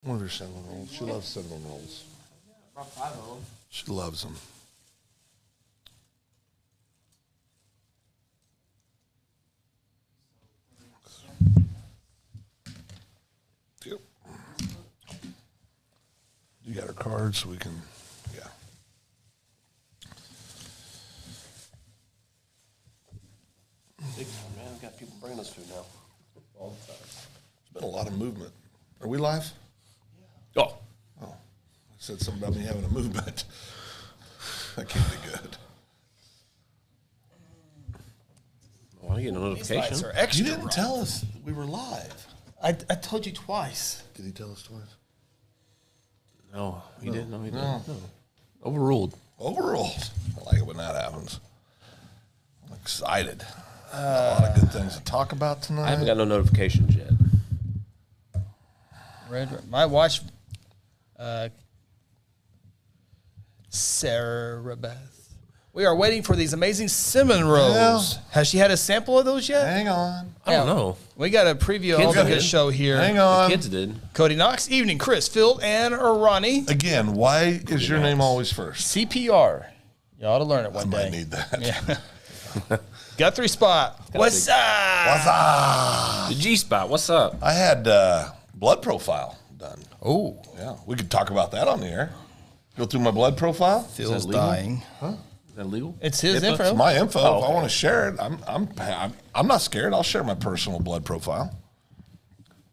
One of her cinnamon rolls. She loves cinnamon rolls. About 5 of them. She loves them. Yep. You got her card, so we can, yeah. Big time, man. We've got people bringing us food now. All the time. There's been a lot of movement. Are we live? Yeah. Oh. I said something about me having a movement. That can't be good. Oh, I get a notification. These lights are extra You didn't bright. tell us we were live. I told you twice. Did he tell us twice? No, he didn't. No, he didn't. No. No. Overruled. Overruled. I like it when that happens. I'm excited. A lot of good things to talk about tonight. I haven't got no notifications yet. My watch, Sarah Beth. We are waiting for these amazing cinnamon rolls. Yeah. Has she had a sample of those yet? Hang on. I don't know. We got a preview of Kids the did. good show here. Hang The on. kids did. Cody Knox, evening. Chris, Phil, and Ronnie. Again, why is your name always first? CPR. You ought to learn it I one might day. need that. Yeah. Guthrie spot. What's up? What's up? The G-Spot, what's up? I had blood profile done. Oh, Yeah, we could talk about that on the air. Go through my blood profile. Phil's legal? dying. Is that illegal? It's his HIPAA? info. It's my info. Oh, If I okay. want to share it, I'm not scared. I'll share my personal blood profile.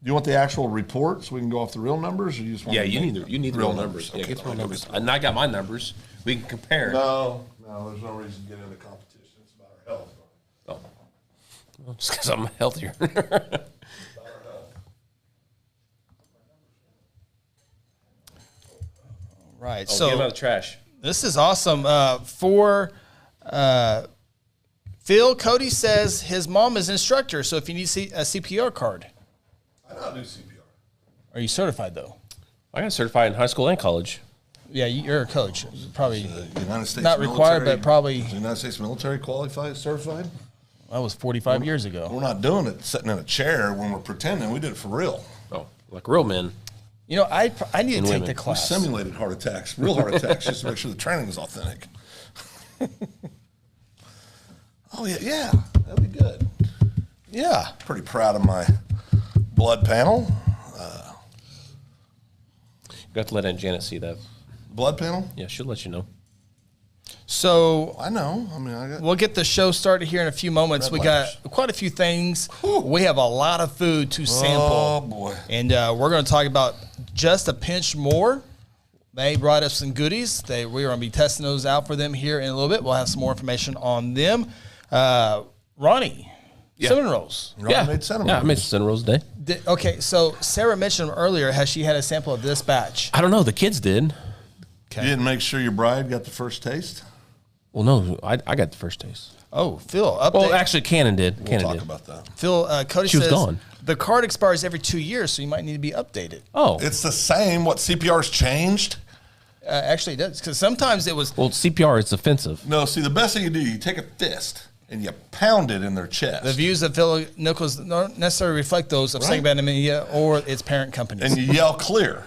You want the actual report so we can go off the real numbers, or you just want? Yeah, to you make need the real numbers. Okay, Yeah, get the real let me numbers. go And I got my numbers. We can compare. No, there's no reason to get into competition. It's about our health. Oh. Well, just because I'm healthier. Right. Get So him out of the trash. this is awesome. For Phil, Cody says his mom is an instructor. So if you need a CPR card, I know how to do CPR. are you certified though? I got certified in high school and college. Yeah, you're a coach. Probably The United States not required, military- but probably is the United States military qualified, certified? that was 45 years ago. We're not doing it sitting in a chair when we're pretending. We did it for real. Oh, like real men. You know, I need to And take women. the We class. simulated heart attacks, real heart attacks, just to make sure the training was authentic. Oh, yeah, that'd be good. Yeah. Pretty proud of my blood panel. You have to let Aunt Janet see that. Blood panel? Yeah, she'll let you know. So I know. I mean, I got. we'll get the show started here in a few moments. Red We letters. got quite a few things. Whew. We have a lot of food to sample. Oh, boy. And we're going to talk about just a pinch more. They brought us some goodies. We're going to be testing those out for them here in a little bit. We'll have some more information on them. Ronnie, cinnamon rolls. Ronnie made cinnamon. Yeah, I made cinnamon rolls today. Okay, so Sarah mentioned earlier, has she had a sample of this batch? I don't know. The kids did. You didn't make sure your bride got the first taste? Well, no, I got the first taste. Oh, Phil, update. Well, actually, Cannon did. We'll Cannon talk did. about that. Phil, Cody She was says gone. the card expires every 2 years, so you might need to be updated. Oh, It's the same. What, CPR's changed? Actually, it does, because sometimes it was well, CPR is offensive. No, see, the best thing you do, you take a fist and you pound it in their chest. the views of Phil Nichols don't necessarily reflect those of Right. Sangbad Media or its parent companies. And you yell clear.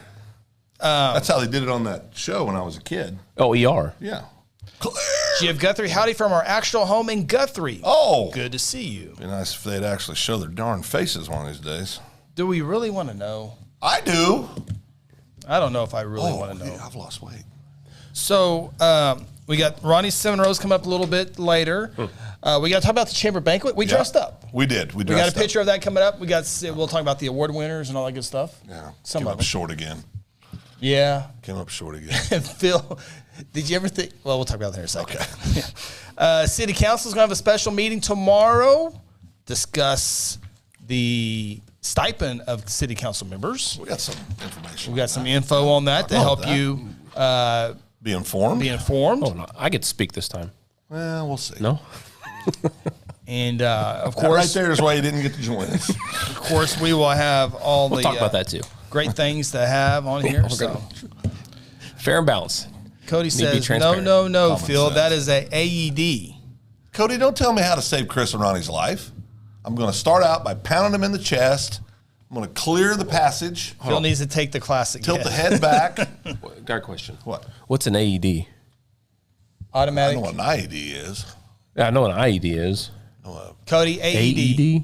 That's how they did it on that show when I was a kid. Oh, ER. Yeah. Clear. Jeff Guthrie, howdy from our actual home in Guthrie. Oh. Good to see you. Be nice if they'd actually show their darn faces one of these days. Do we really want to know? I do. I don't know if I really want to know. Yeah, I've lost weight. So we got Ronnie's Seven Rows come up a little bit later. We got to talk about the Chamber Banquet. We dressed up. We did. We We got dressed a picture of that coming up. We'll talk about the award winners and all that good stuff. Yeah. Some Came of up them. short again. Yeah. Came up short again. And Phil, did you ever think? Well, we'll talk about that in a second. Okay. City Council is going to have a special meeting tomorrow. Discuss the stipend of city council members. We got some information. We got some info on that to love help that. you Be informed. be informed. Oh, no, I get to speak this time. Well, we'll see. No? And of That right course, there is why you didn't get to join us. of course, we will have all We'll the talk about that too. great things to have on here. We're So gonna- Fair and balanced. Cody be says, no, transparent. no, no, Common Phil, sense. that is a AED. Cody, don't tell me how to save Chris and Ronnie's life. I'm going to start out by pounding them in the chest, I'm going to clear the passage. Phil needs to take the classic. Tilt the head back. Got a question. What? What's an AED? I Automatic. know what an IED is. Yeah, I know what an IED is. Cody, AED. AED? He's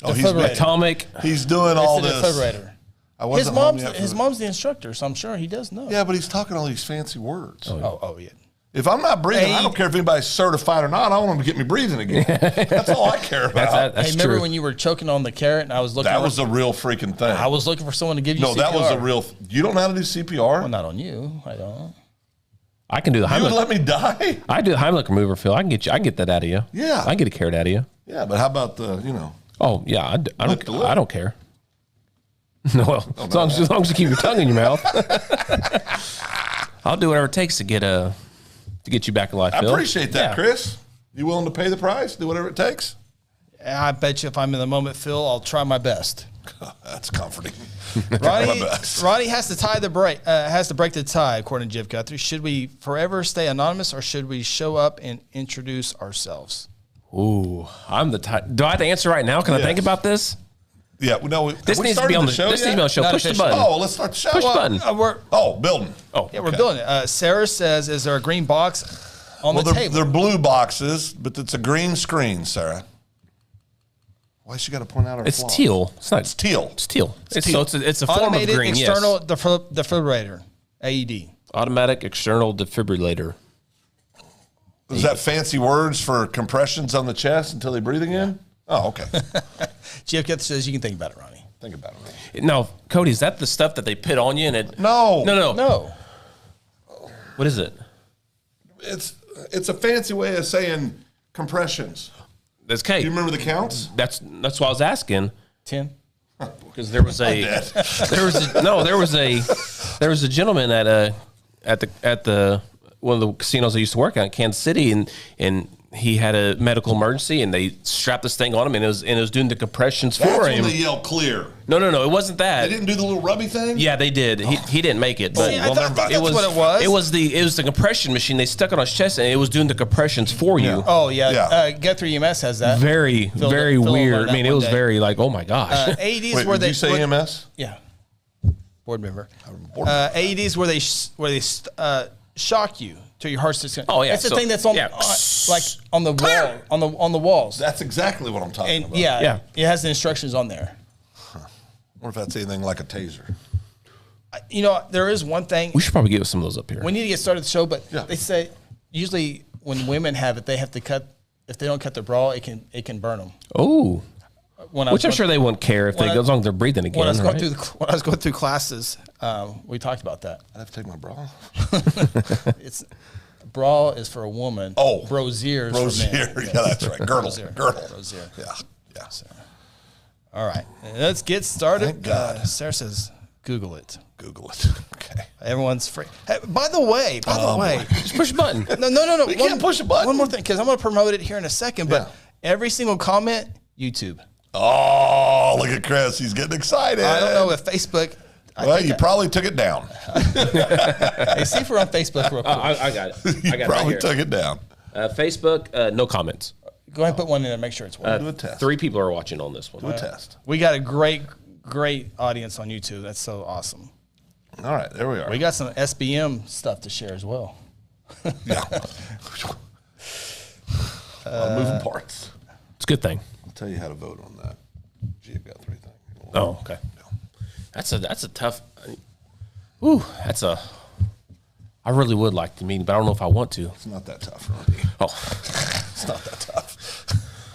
Defibrillator. Atomic. He's doing all It's a this. defibrillator. I wasn't home yet for His the- mom's the instructor, so I'm sure he does know. Yeah, but he's talking all these fancy words. Oh, yeah. If I'm not breathing, I don't care if anybody's certified or not. I want them to get me breathing again. That's all I care about. That's Hey, remember true. when you were choking on the carrot and I was looking? That was a real freaking thing. I was looking for someone to give you. No, CPR. that was a real. You don't know how to do CPR? Well, not on you. I don't. I can do the You would Heimlich. let me die? I do the Heimlich remover, Phil. I can get that out of you. Yeah. I can get a carrot out of you. Yeah, but how about the, Oh yeah, I Lick the lip. don't care. No, well, as long as you keep your tongue in your mouth, I'll do whatever it takes to get you back alive. I Phil. appreciate that, Yeah. Chris. You willing to pay the price? Do whatever it takes? I bet you if I'm in the moment, Phil, I'll try my best. That's comforting. Ronnie, My best. Ronnie has to tie the break. Has to break the tie, according to Jeff Guthrie. Should we forever stay anonymous, or should we show up and introduce ourselves? Ooh, I'm the type. Do I have to answer right now? Can I Yes. think about this? Yeah, no. This needs to be on the show. This needs to be on the show. Not Push the officially. button. Oh, let's start the show. Push the button. We're Building. Oh, we're building it. Sarah says, "Is there a green box on the they're table?" blue boxes, but it's a green screen, Sarah. Why she got to point out her it's flaws? teal. It's not. It's teal. It's teal. teal. So it's a form of Automated green. external Yes. defibrillator, AED. Automatic external defibrillator. Is that fancy words for compressions on the chest until they breathing in? Oh, okay. Jeff Guthrie says you can think about it, Ronnie. Think about it. Now, Cody, is that the stuff that they put on you? And it? No. No. What is it? It's a fancy way of saying compressions. That's okay. Do you remember the counts? That's why I was asking. 10. Because there was a there was a gentleman at the one of the casinos I used to work at in Kansas City, and he had a medical emergency, and they strapped this thing on him, and it was doing the compressions That's for when him. they yell clear. No, it wasn't that. They didn't do the little rubby thing? Yeah, they did. He didn't make it, but See, I thought that's what it was. It was the compression machine. They stuck it on his chest, and it was doing the compressions for you. Oh, yeah. Yeah. Guthrie EMS has that. Very Phil weird. learned I mean, that it one was day. very like, oh my gosh. AEDs Wait, where did they you say EMS? Yeah. Board member. AEDs where they shock you till your heart's just. Oh, yeah. It's the So- thing that's on yeah. like on the wall on the walls. That's exactly what I'm talking And about. Yeah. it has the instructions on there. I wonder if that's anything like a taser. There is one thing We should probably get some of those up here. we need to get started the show, but Yeah. they say usually when women have it, they have to cut. If they don't cut their bra, it can burn them. Oh, When I which was I'm going- sure they wouldn't care if when I- as long as they're breathing again. when I was going right? when I was going through classes, we talked about that. I'd have to take my bra off. It's bra is for a woman. Oh. Brasier is for Rosier. men. Yeah, that's right. Girdle. Brasier. Girdle. Brasier. Yeah. All right, let's get started. Thank God. Sarah says, "Google it." Google it. Okay. Everyone's free. Hey, by the way, Just push a button. no. We can't push a button. One more thing, because I'm going to promote it here in a second. But Yeah. every single comment, YouTube. Oh, look at Chris. He's getting excited. I don't know if Facebook. Well, you probably took it down. Hey, see if we're on Facebook real quick. I got it. You I got probably it right took it down. here. Facebook, no comments. Go ahead and put one in there. Make sure it's working. Do a test. 3 people are watching on this one. Do a test. We got a great audience on YouTube. That's so awesome. All right, there we are. We got some SBM stuff to share as well. Yeah. A lot of moving parts. It's a good thing. I'll tell you how to vote on that. Gee, I've got 3 things. Oh, okay. That's a tough. Ooh, I really would like to meet, but I don't know if I want to. It's not that tough, Ronnie. Oh, It's not that tough.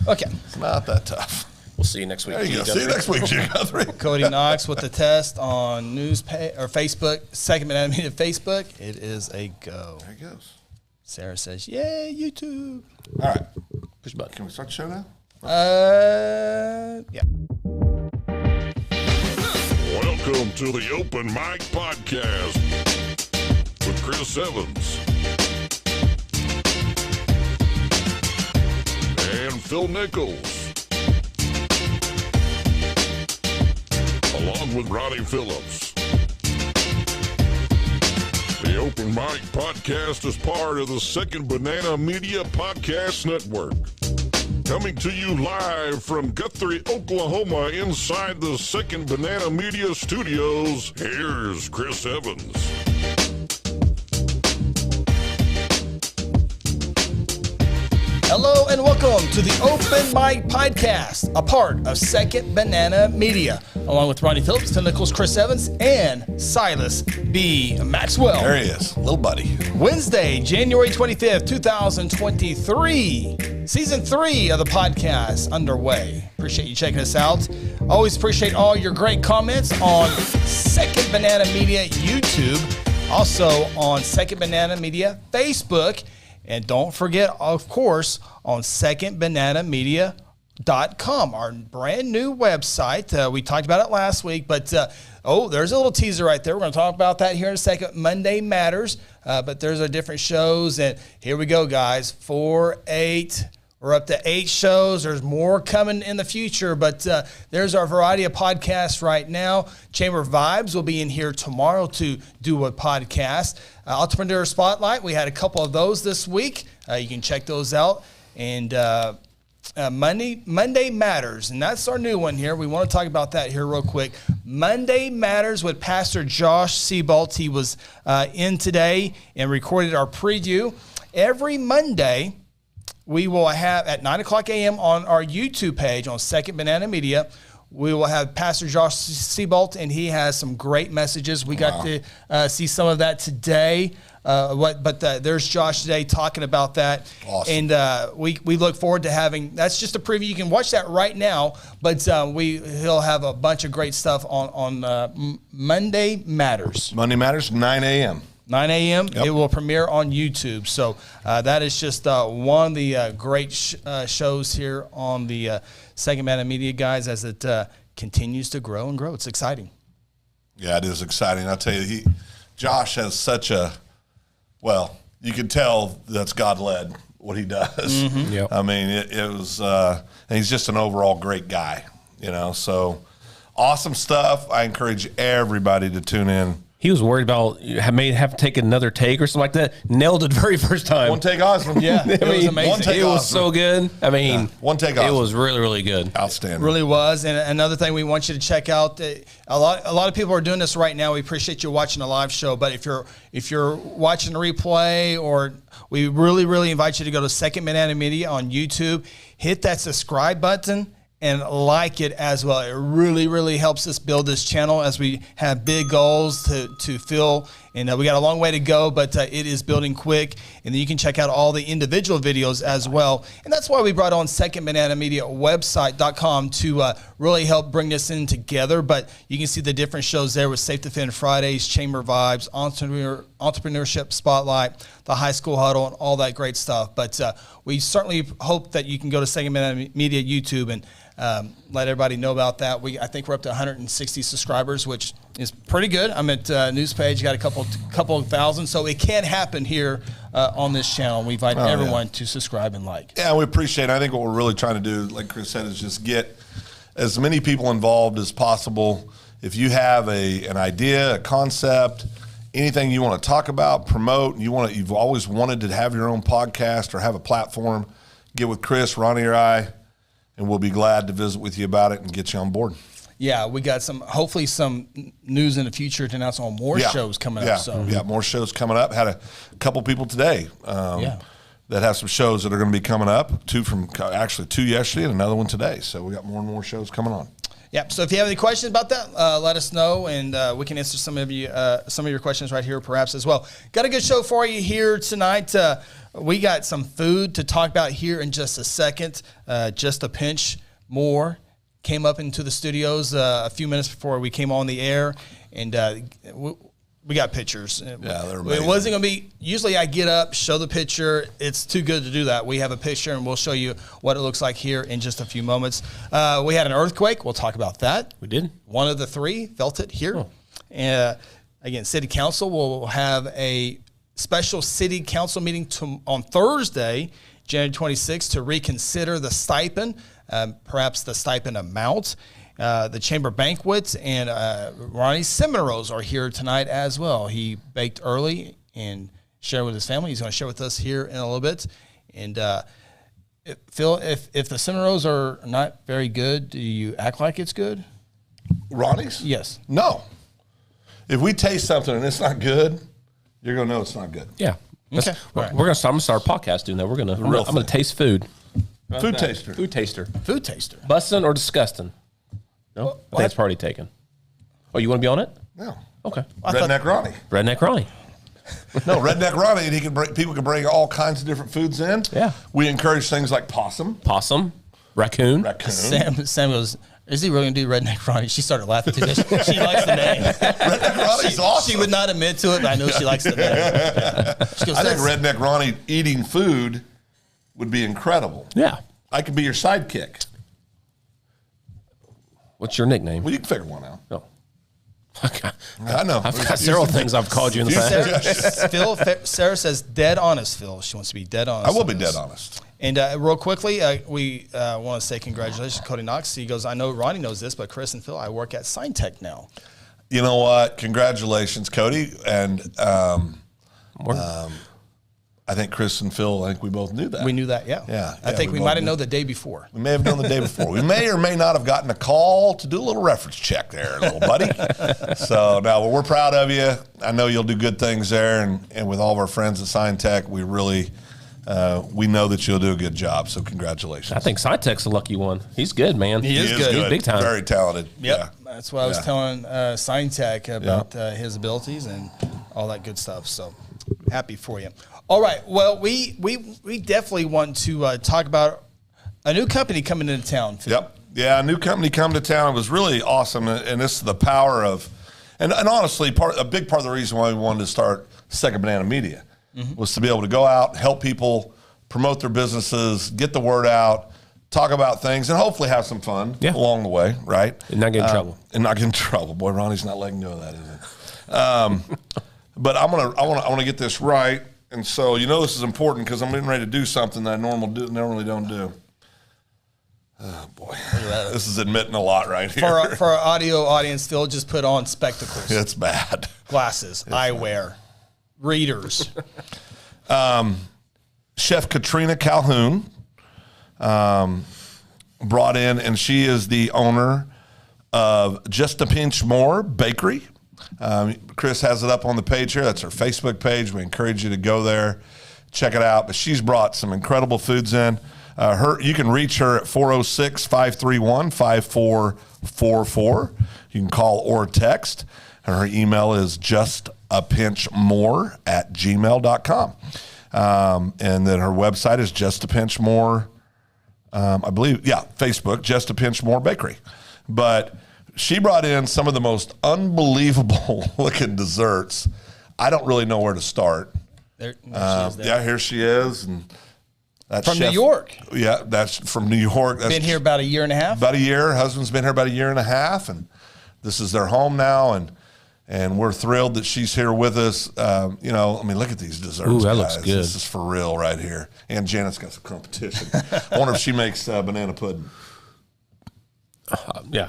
Okay. It's not that tough. we'll see you next week. There you go. See you next week, G. Guthrie. Cody Knox with the test on Facebook, Second Banana Media Facebook. It is a go. There he goes. Sarah says, "Yay, YouTube." All right. Push the button. Can we start the show now? Yeah. Welcome to the Open Mic Podcast with Chris Evans and Phil Nichols, along with Ronnie Phillips. The Open Mic Podcast is part of the Second Banana Media Podcast Network. Coming to you live from Guthrie, Oklahoma, inside the Second Banana Media Studios, here's Chris Evans. Hello and welcome to the Open Mic Podcast, a part of Second Banana Media, along with Ronnie Phillips, Tim Nichols, Chris Evans, and Silas B. Maxwell. There he is, little buddy. Wednesday, January 25th, 2023. Season 3 of the podcast underway. Appreciate you checking us out. Always appreciate all your great comments on Second Banana Media YouTube, also on Second Banana Media Facebook, and don't forget, of course, on secondbananamedia.com, our brand new website. We talked about it last week, but there's a little teaser right there. We're going to talk about that here in a second. Monday Matters, but there's our different shows, and here we go, guys. 4, 8. We're up to 8 shows. There's more coming in the future, but there's our variety of podcasts right now. Chamber Vibes will be in here tomorrow to do a podcast. Entrepreneur Spotlight, we had a couple of those this week. You can check those out. And Monday Matters, and that's our new one here. We want to talk about that here real quick. Monday Matters with Pastor Josh Seabolt. He was in today and recorded our preview. Every Monday, we will have at 9 o'clock a.m. on our YouTube page on Second Banana Media, we will have Pastor Josh Seabolt, and he has some great messages. We got to see some of that today. There's Josh today talking about that. Awesome. And we look forward to having, that's just a preview. You can watch that right now, but he'll have a bunch of great stuff on Monday Matters. Monday Matters, 9 a.m. 9 a.m. Yep. It will premiere on YouTube. So that is just one of the great shows here on the Second Banana Media, guys, as it continues to grow and grow. It's exciting. Yeah, it is exciting. I'll tell you, Josh has such a, well, you can tell that's God-led, what he does. Mm-hmm. Yep. I mean, it was, and he's just an overall great guy, so awesome stuff. I encourage everybody to tune in. He was worried about have to take another take or something like that. Nailed it very first time. One take Osmond. Yeah, it was amazing. One take It was Osmond. so good. I mean, Yeah. One take It Osmond. was really, really good. Outstanding. Really was. And another thing we want you to check out, a lot of people are doing this right now. We appreciate you watching a live show, but if you're watching a replay, or we really, really invite you to go to Second Banana Media on YouTube, hit that subscribe button and like it as well. It really, really helps us build this channel as we have big goals to fill. And we got a long way to go, but it is building quick. And then you can check out all the individual videos as well. And that's why we brought on Second Banana Media website.com to really help bring this in together. But you can see the different shows there with Safe Defend Fridays, Chamber Vibes, Entrepreneurship Spotlight, the High School Huddle, and all that great stuff. But we certainly hope that you can go to Second Banana Media YouTube and let everybody know about that. I think we're up to 160 subscribers, which is pretty good. I'm at news page, got a couple of thousand, so it can happen here on this channel. We invite everyone to subscribe and like. Yeah, we appreciate it. I think what we're really trying to do, like Chris said, is just get as many people involved as possible. If you have an idea, a concept, anything you want to talk about, promote, you've always wanted to have your own podcast or have a platform, get with Chris, Ronnie, or I, and we'll be glad to visit with you about it and get you on board. Yeah, we got hopefully some news in the future to announce on more shows coming up. So more shows coming up. Had a couple people today that have some shows that are going to be coming up. Two yesterday and another one today. So we got more and more shows coming on. Yeah. So if you have any questions about that, let us know, and we can answer some of your questions right here, perhaps as well. Got a good show for you here tonight. We got some food to talk about here in just a second. Just a pinch more came up into the studios a few minutes before we came on the air, and we got pictures. Yeah, they're amazing. It wasn't going to be, usually I get up, show the picture. It's too good to do that. We have a picture, and we'll show you what it looks like here in just a few moments. We had an earthquake. We'll talk about that. We did. One of the 3 felt it here. Again, City Council will have a special City Council meeting on Thursday, January 26th, to reconsider the stipend, perhaps the stipend amount. The Chamber Banquet and Ronnie Semineros are here tonight as well. He baked early and shared with his family. He's going to share with us here in a little bit. And Phil, if the cinnamon rolls are not very good, do you act like it's good? Ronnie's? Yes. No. If we taste something and it's not good, you're gonna know it's not good. Yeah. Okay. I'm gonna start our podcast doing that. I'm gonna taste food. Food taster. Food taster. Food taster. Bussin' or disgusting? No, I think it's already taken. Oh, you want to be on it? No. Okay. Redneck Ronnie. Redneck Ronnie. No, Redneck Ronnie, and people can bring all kinds of different foods in. Yeah. We encourage things like possum. Raccoon. Sam goes, is he really going to do Redneck Ronnie? She started laughing too. She likes the name. Redneck Ronnie's awesome. She would not admit to it, but I know she likes the name. She goes, I think Redneck Ronnie eating food would be incredible. Yeah. I could be your sidekick. What's your nickname? Well, you can figure one out. Oh. I know. I've got several things I've called you in the past. Sarah says, dead honest, Phil. She wants to be dead honest. I will be dead honest. And real quickly, we want to say congratulations to Cody Knox. He goes, I know Ronnie knows this, but Chris and Phil, I work at SignTech now. You know what? Congratulations, Cody. And I think Chris and Phil, I think we both knew that. We knew that, yeah. Yeah. I think we might have known the day before. We may have known the day before. We may or may not have gotten a call to do a little reference check there, little buddy. So, now, we're proud of you. I know you'll do good things there. And with all of our friends at SignTech, we really, we know that you'll do a good job. So, congratulations. I think SciTech's a lucky one. He's good, man. He is good. He's big time. Very talented. Yep. Yeah. That's what I was telling SignTech about his abilities and all that good stuff. So, happy for you. All right. Well, we definitely want to talk about a new company coming into town, Phil. Yep. Yeah, a new company come to town. It was really awesome. And this is the power of, and honestly, a big part of the reason why we wanted to start Second Banana Media was to be able to go out, help people promote their businesses, get the word out, talk about things, and hopefully have some fun along the way, right? And not get in trouble. And not get in trouble. Boy, Ronnie's not letting go of that, is it? But I want to get this right. And so, this is important because I'm getting ready to do something that I normally don't do. Oh, boy. This is admitting a lot right here. For our audio audience, Phil just put on spectacles. It's bad. Glasses, eyewear, readers. Chef Katrina Calhoun brought in, and she is the owner of Just a Pinch More Bakery. Chris has it up on the page here. That's her Facebook page. We encourage you to go there, check it out. But she's brought some incredible foods in. You can reach her at 406-531-5444. You can call or text. And her email is justapinchmore@gmail.com. And then her website is Just a Pinch More, I believe, Facebook, Just a Pinch More Bakery. But she brought in some of the most unbelievable looking desserts. I don't really know where to start. There she is there. Here she is. And that's From New York. Yeah, that's from New York. That's been here about a year and a half? About a year. Her husband's been here about a year and a half, and this is their home now, and we're thrilled that she's here with us. Look at these desserts. Ooh, that guys. looks good. This is for real right here. And Janet's got some competition. I wonder if she makes banana pudding.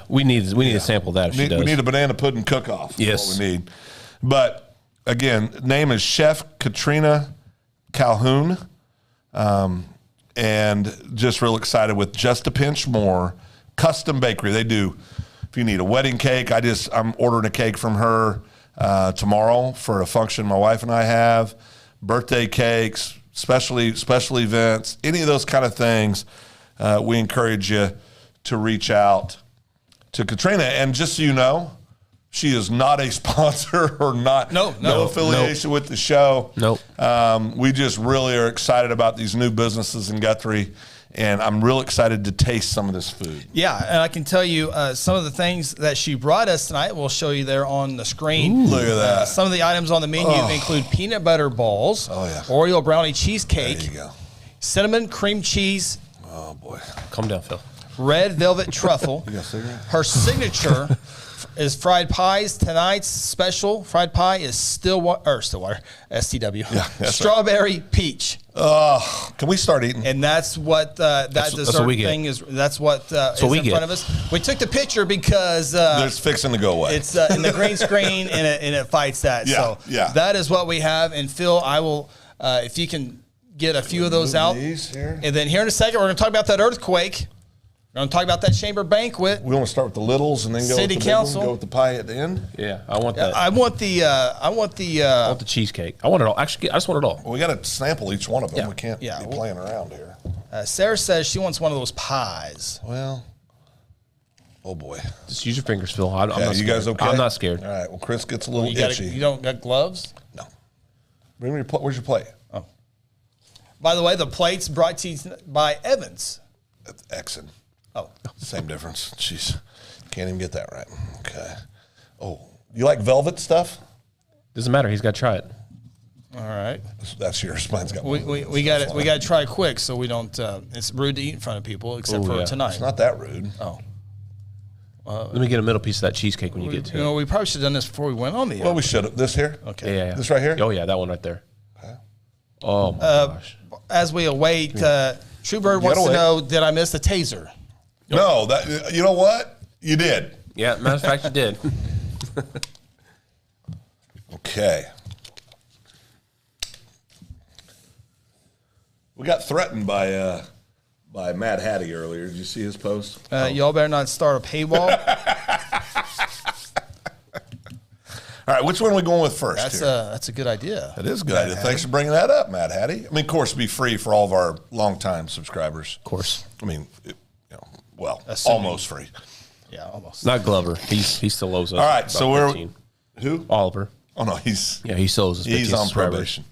We need to sample that if she does. We need a banana pudding cook-off. Yes. That's what we need. But, again, name is Chef Katrina Calhoun. And just real excited with Just a Pinch More Custom Bakery. They do, if you need a wedding cake, I'm ordering a cake from her tomorrow for a function my wife and I have. Birthday cakes, special events, any of those kind of things. We encourage you to reach out to Katrina. And just so you know, she is not a sponsor or no affiliation with the show. Nope. We just really are excited about these new businesses in Guthrie, and I'm real excited to taste some of this food. Yeah, and I can tell you some of the things that she brought us tonight. We'll show you there on the screen. Ooh, look at that. Some of the items on the menu include peanut butter balls, Oreo brownie cheesecake, There you go. cinnamon cream cheese, Oh, boy. Calm down, Phil. red velvet truffle. You got a cigarette? Her signature is fried pies. Tonight's special fried pie is Stillwater, STW. Yeah, strawberry peach. Can we start eating? And that's what that dessert what we get. thing is. That's what is we in get. front of us. We took the picture because It's fixing to go away. it's in the green screen and it fights that. Yeah, So yeah. that is what we have. And Phil, I will if you can get a few of those Move out. these here. And then here in a second, we're going to talk about that earthquake. We're going to talk about that chamber banquet. We want to start with the littles and then go City with the council. big one, go with the pie at the end. Yeah, I want that. I want the I want the cheesecake. I want it all. Actually, I just want it all. Well, we got to sample each one of them. Yeah. We can't Yeah, be well- playing around here. Sarah says she wants one of those pies. Well, oh boy. Just use your fingers, Phil. I'm Yeah, not you scared. guys okay? I'm not scared. All right. Well, Chris gets a little You itchy. don't got gloves? No. Bring me your where's your plate? By the way, the plate's brought to you by Evans. Exon. Oh, Same difference. Jeez. Can't even get that right. Okay. Oh, you like velvet stuff? Doesn't matter. He's got to try it. all right. That's yours. Mine's got We got it. We got to try quick so we don't. It's rude to eat in front of people, except Oh, for yeah. tonight. It's not that rude. Oh, Let me get a middle piece of that cheesecake when you get to you it. know, we probably should have done this before we went on the. Well, we should have. This here? Okay. Yeah, yeah. This right here? Oh, yeah, that one right there. Okay. Oh, my gosh. As we await, Truebird wants to wait. know: did I miss the taser? No, that you know what? You did. Yeah, matter of fact, you did. Okay. We got threatened by Matt Hattie earlier. Did you see his post? Y'all better not start a paywall. All right, which one are we going with first? That's a good idea. That is a good idea. Thanks for bringing that up, Matt Hattie. I mean, of course, it'd be free for all of our longtime subscribers. Of course. I mean, well, Assuming. almost free. Yeah, almost. Not Glover. He still owes us. All right, about so we're 15. who? Oliver. Oh no, he's Yeah, he still owes us 15 he's on subscribers. probation.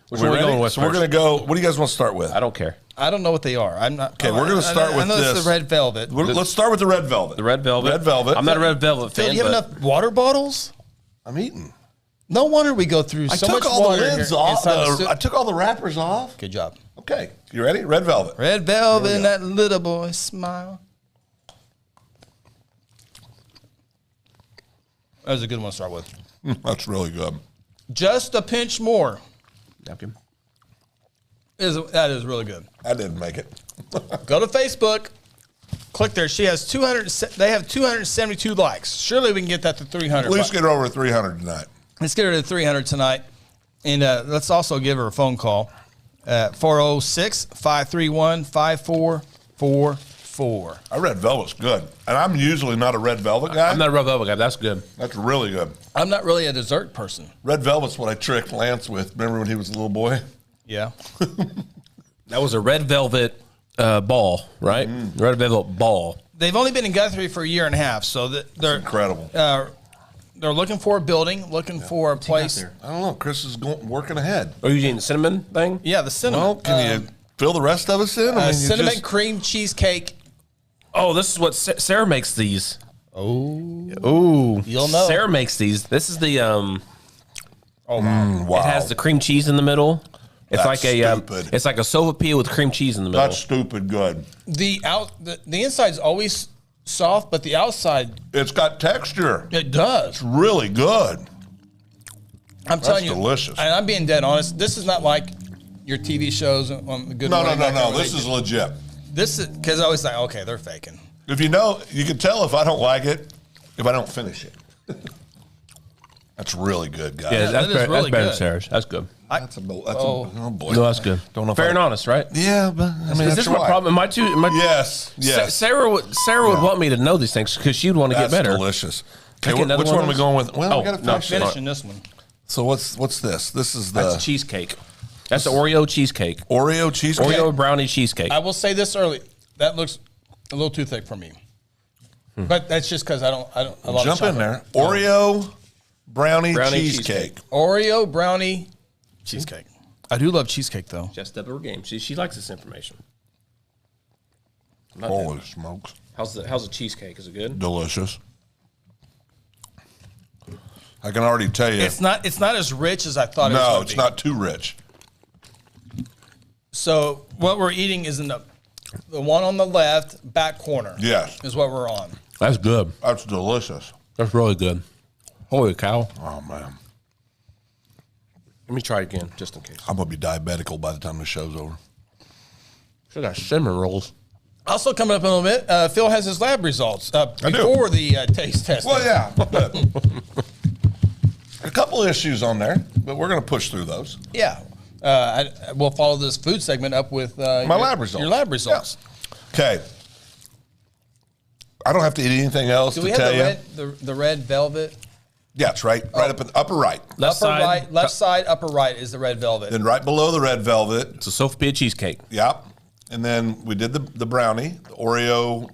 Which We one are we ready? going with So we're first? gonna go. What do you guys want to start with? I don't care. I don't know what they are. I'm not. Okay, we're gonna start I with know this. it's the red velvet. Let's start with the red velvet. The red velvet. Red velvet. I'm not a red velvet Phil, fan. you have but enough water bottles? I'm eating. No wonder we go through I so took much all water the lids here off. inside the stu- I took all the wrappers off. Good job. Okay, you ready? Red velvet. Red velvet Here and we that little boy smile. That was a good one to start with. That's really good. Just a pinch more. Napkin. That is really good. I didn't make it. Go to Facebook. Click there. She has 200. They have 272 likes. Surely we can get that to 300. Please get her over 300 tonight. Let's get her to 300 tonight. And let's also give her a phone call. 406-531-5444. Our red velvet's good, and I'm usually not a red velvet guy. I'm not a red velvet guy. That's good. That's really good. I'm not really a dessert person. Red velvet's what I tricked Lance with. Remember when he was a little boy? Yeah. That was a red velvet ball, right? Red velvet ball. They've only been in Guthrie for a year and a half, so they're Incredible. they're looking for a building, looking for a place. I don't know. Chris is working ahead. Are you eating the cinnamon thing? Yeah, the cinnamon. Well, can you fill the rest of us in? I mean, you cinnamon just- cream cheesecake. Oh, this is what Sarah makes these. Oh, Ooh, You'll know. Sarah makes these. This is the oh wow. Wow. It has the cream cheese in the middle. It's That's like a stupid. it's like a sova pea with cream cheese in the middle. That's stupid good. The inside's always soft, but the outside It's got texture. it does. Really good. I'm telling you, delicious. And I'm being dead honest. This is not like your TV shows on the Good No, Morning America where This they is do- legit. This is because I always think, okay, they're faking. If you know, you can tell if I don't like it, if I don't finish it. That's really good, guys. yeah, that that's is better, really that's better than good. Sarah's. That's good. Oh boy. No, that's good. Don't know if Fair I- and honest, right? Yeah, but I mean, Is that's this my why. problem? Am I too? Am I, Yes, yes. Sarah would want me to know these things because she'd want to That's get better. delicious. Can I Okay, get another which one one of are we those? going with? Well, Oh, we got to no, finish it. Finishing this one. So what's this? This is the That's a cheesecake. That's the Oreo cheesecake. Oreo cheesecake. Oreo brownie cheesecake. I will say this early. That looks a little too thick for me. But that's just because I don't. I love Jump in chocolate. there. Oreo brownie cheesecake. cheesecake. Oreo brownie cheesecake. I do love cheesecake though. Just up her game. She likes this information. Holy smokes. How's the cheesecake? Is it good? Delicious. I can already tell you. It's not as rich as I thought it was. No, gonna it's be. not too rich. So what we're eating is in the one on the left back corner. Yes. is what we're on. That's good. That's delicious. That's really good. Holy cow. Oh, man. Let me try it again, just in case. I'm going to be diabetical by the time the show's over. Should got cinnamon rolls. Also coming up in a little bit, Phil has his lab results do. before the taste test. Well, yeah. But a couple issues on there, but we're going to push through those. Yeah. We'll follow this food segment up with my lab results. Your lab results. Okay. I don't have to eat anything else Do to we tell you. have the red velvet? Yeah, it's right up in the upper right. Left side, upper right is the red velvet. Then right below the red velvet. It's a Sophia cheesecake. Yeah. And then we did the brownie, the Oreo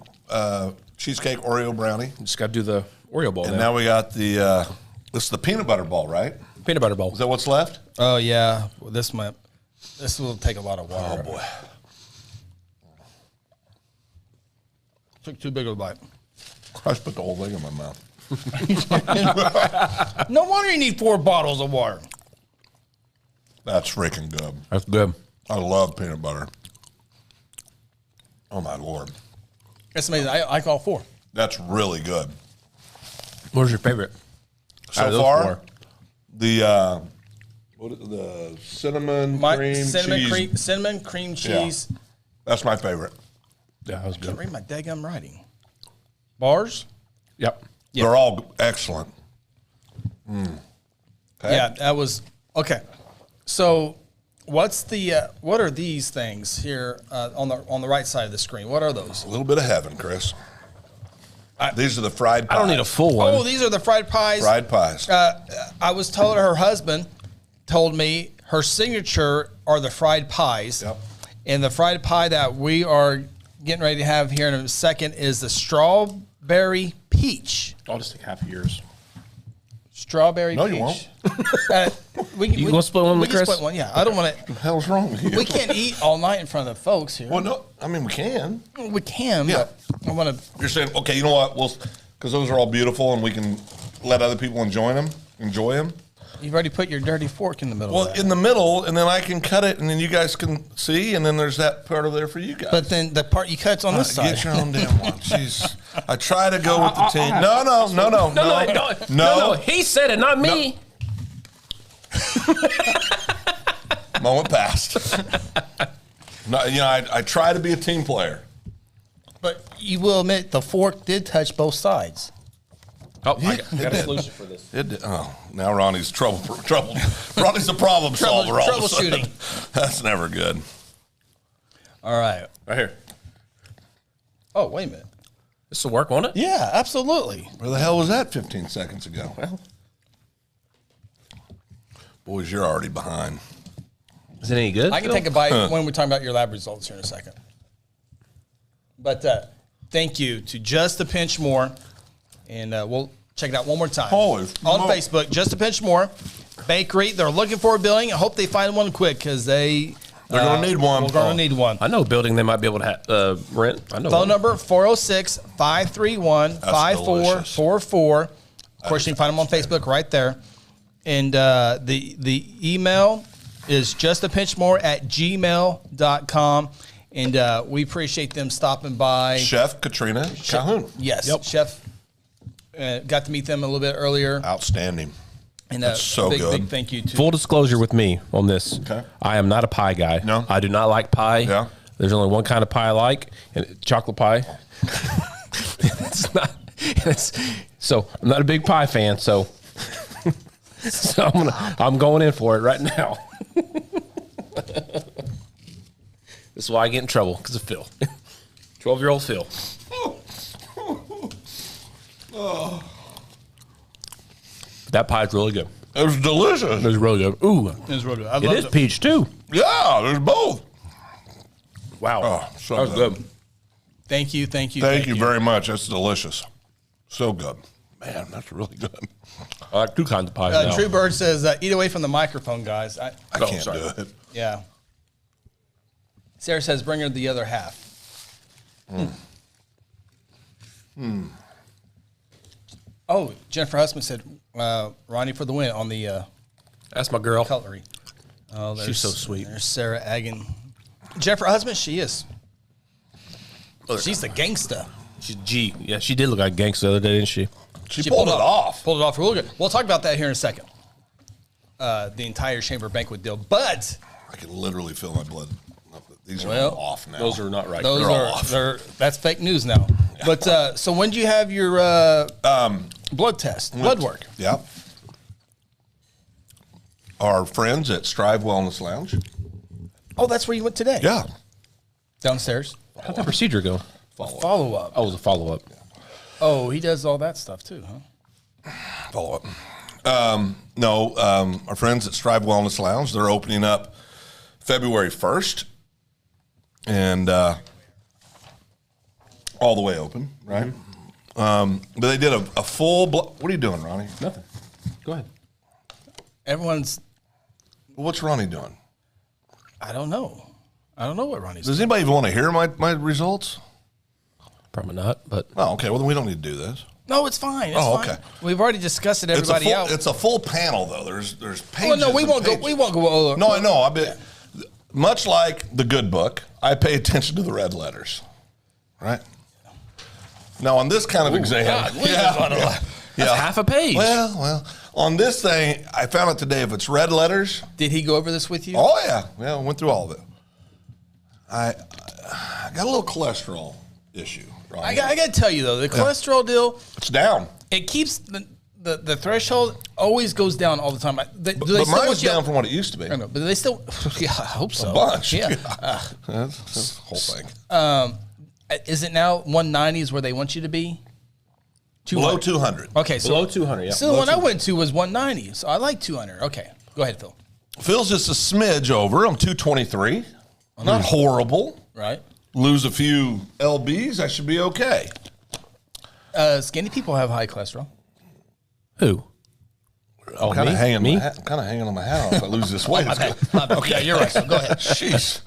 cheesecake Oreo brownie. Just got to do the Oreo ball. And now we got this is the peanut butter ball, right? Peanut butter bowl. Is that what's left? Oh yeah, well, this will take a lot of water. Oh boy. Took too big of a bite. I just put the whole thing in my mouth. No wonder you need 4 bottles of water. That's freaking good. That's good. I love peanut butter. Oh my Lord. That's amazing. I call 4. That's really good. What's your favorite? Out So of those far, 4? the cinnamon cream cheese. Cinnamon cream cheese. That's my favorite. Yeah, that was I can't good. read my daggum writing. Bars? Yep. Yeah. They're all excellent. Okay. Yeah, that was okay. So, what are these things here on the right side of the screen? What are those? A little bit of heaven, Chris. These are the fried pies. I don't need a full one. Oh, these are the fried pies. fried pies. I was told her husband told me her signature are the fried pies. Yep. And the fried pie that we are getting ready to have here in a second is the strawberry peach. I'll just take half of yours. Strawberry No, peach. you won't. You gonna split one we with can Chris? split one, yeah. I don't want What the hell's wrong with you? to. We can't eat all night in front of the folks here. Well, no. I mean, we can. We can, Yeah. but I want to. You're saying, okay, you know what? Well, because those are all beautiful, and we can let other people enjoy them. You've already put your dirty fork in the middle. Well, of that. in the middle, and then I can cut it, and then you guys can see, and then there's that part over there for you guys. But then the part you cut's on this side. Get your own damn one. Jeez. I try to go with the team. No. He said it, not me. Moment passed. No, I try to be a team player. But you will admit the fork did touch both sides. Oh, I got it a did. solution for this. Now Ronnie's trouble. Ronnie's the problem solver. all of a sudden. Troubleshooting. That's never good. All right. Right here. Oh, wait a minute. This will work, won't it? Yeah, absolutely. Where the hell was that 15 seconds ago? Well, Boys, you're already behind. is it any good? I can take a bite when we're talking about your lab results here in a second. But thank you to Just a Pinch More. And we'll check it out one more time. Holy On smoke. Facebook, Just a Pinch More Bakery. They're looking for a building. I hope they find one quick because they're gonna need one. We're going to need one. I know a building they might be able to rent. I know. Phone one. number 406-531-5444. Of course, you can find them on Facebook right there. And the email is justapinchmore@gmail.com. And we appreciate them stopping by. Chef Katrina Calhoun. Yes, Chef. Got to meet them a little bit earlier. Outstanding. And That's so big good. thank you to Full disclosure with me on this. Okay. I am not a pie guy. No? I do not like pie. Yeah. There's only one kind of pie I like, and chocolate pie. It's not. So I'm not a big pie fan. So I'm going in for it right now. This is why I get in trouble because of Phil. 12-year-old Phil. That pie's really good. It was delicious. It's really good. Ooh, It's real good. I it love is peach too. Yeah, there's both. Wow, Oh, so that was good. good. Thank you. Thank you very much. That's delicious. So good. Man, that's really good. I like two kinds of pies now. True Bird says, eat away from the microphone, guys. I Oh, can't sorry. do it. Yeah. Sarah says, bring her the other half. Oh, Jennifer Husband said, Ronnie for the win on the That's my girl. cutlery. Oh, She's so sweet. There's Sarah Agin. Jennifer Husband, she is. She's the gangsta. She's G. Yeah, she did look like a gangster the other day, didn't she? She pulled it off. Pulled it off real good. We'll talk about that here in a second. The entire Chamber Banquet deal. But I can literally feel my blood. These are Well, all off now. Those are not right. those They're all are off. that's fake news now. But so when do you have your blood test, blood work? Yeah. our friends at Strive Wellness Lounge. Oh, that's where you went today? Yeah. Downstairs? How'd that procedure go? Follow-up. Oh, it was a follow-up. Oh, he does all that stuff too, huh? Follow-up. No, our friends at Strive Wellness Lounge, they're opening up February 1st. And all the way open, right? But they did a full what are you doing, Ronnie? Nothing. Go ahead. Everyone's, What's Ronnie doing? I don't know. I don't know what Ronnie's Does doing. anybody even want to hear my results? Probably not, but Oh, okay. Well, then we don't need to do this. No, it's fine. It's Oh, fine. okay. We've already discussed it. Everybody out. It's a full panel, though. There's pages. Well, no, we and won't go. pages. We won't go over. No, I know. Much like the good book, I pay attention to the red letters, right? Now, on this kind of exam, God, leave us on a lot. that's half a page. Well, on this thing, I found out today if it's red letters. Did he go over this with you? Oh yeah, I went through all of it. I got a little cholesterol issue. Right? I got to tell you though, the cholesterol deal, It's down, it keeps the threshold always goes down all the time. Do they but still mine's want you- down from what it used to be. I know, but they still. Yeah, I hope so. A bunch. Yeah. That's the whole thing. Is it now 190 is where they want you to be? Below 200. Okay, so Below 200, yeah. So the one I went to was 190. So I like 200. Okay, go ahead, Phil. Phil's just a smidge over. I'm 223. Not horrible. Right. Lose a few lbs, I should be okay. Skinny people have high cholesterol. Who? Oh, Kind of me? hanging. Me? I'm kind of hanging on my hat if I lose this weight. It's good. Okay, yeah, you're right. So go ahead. Jeez.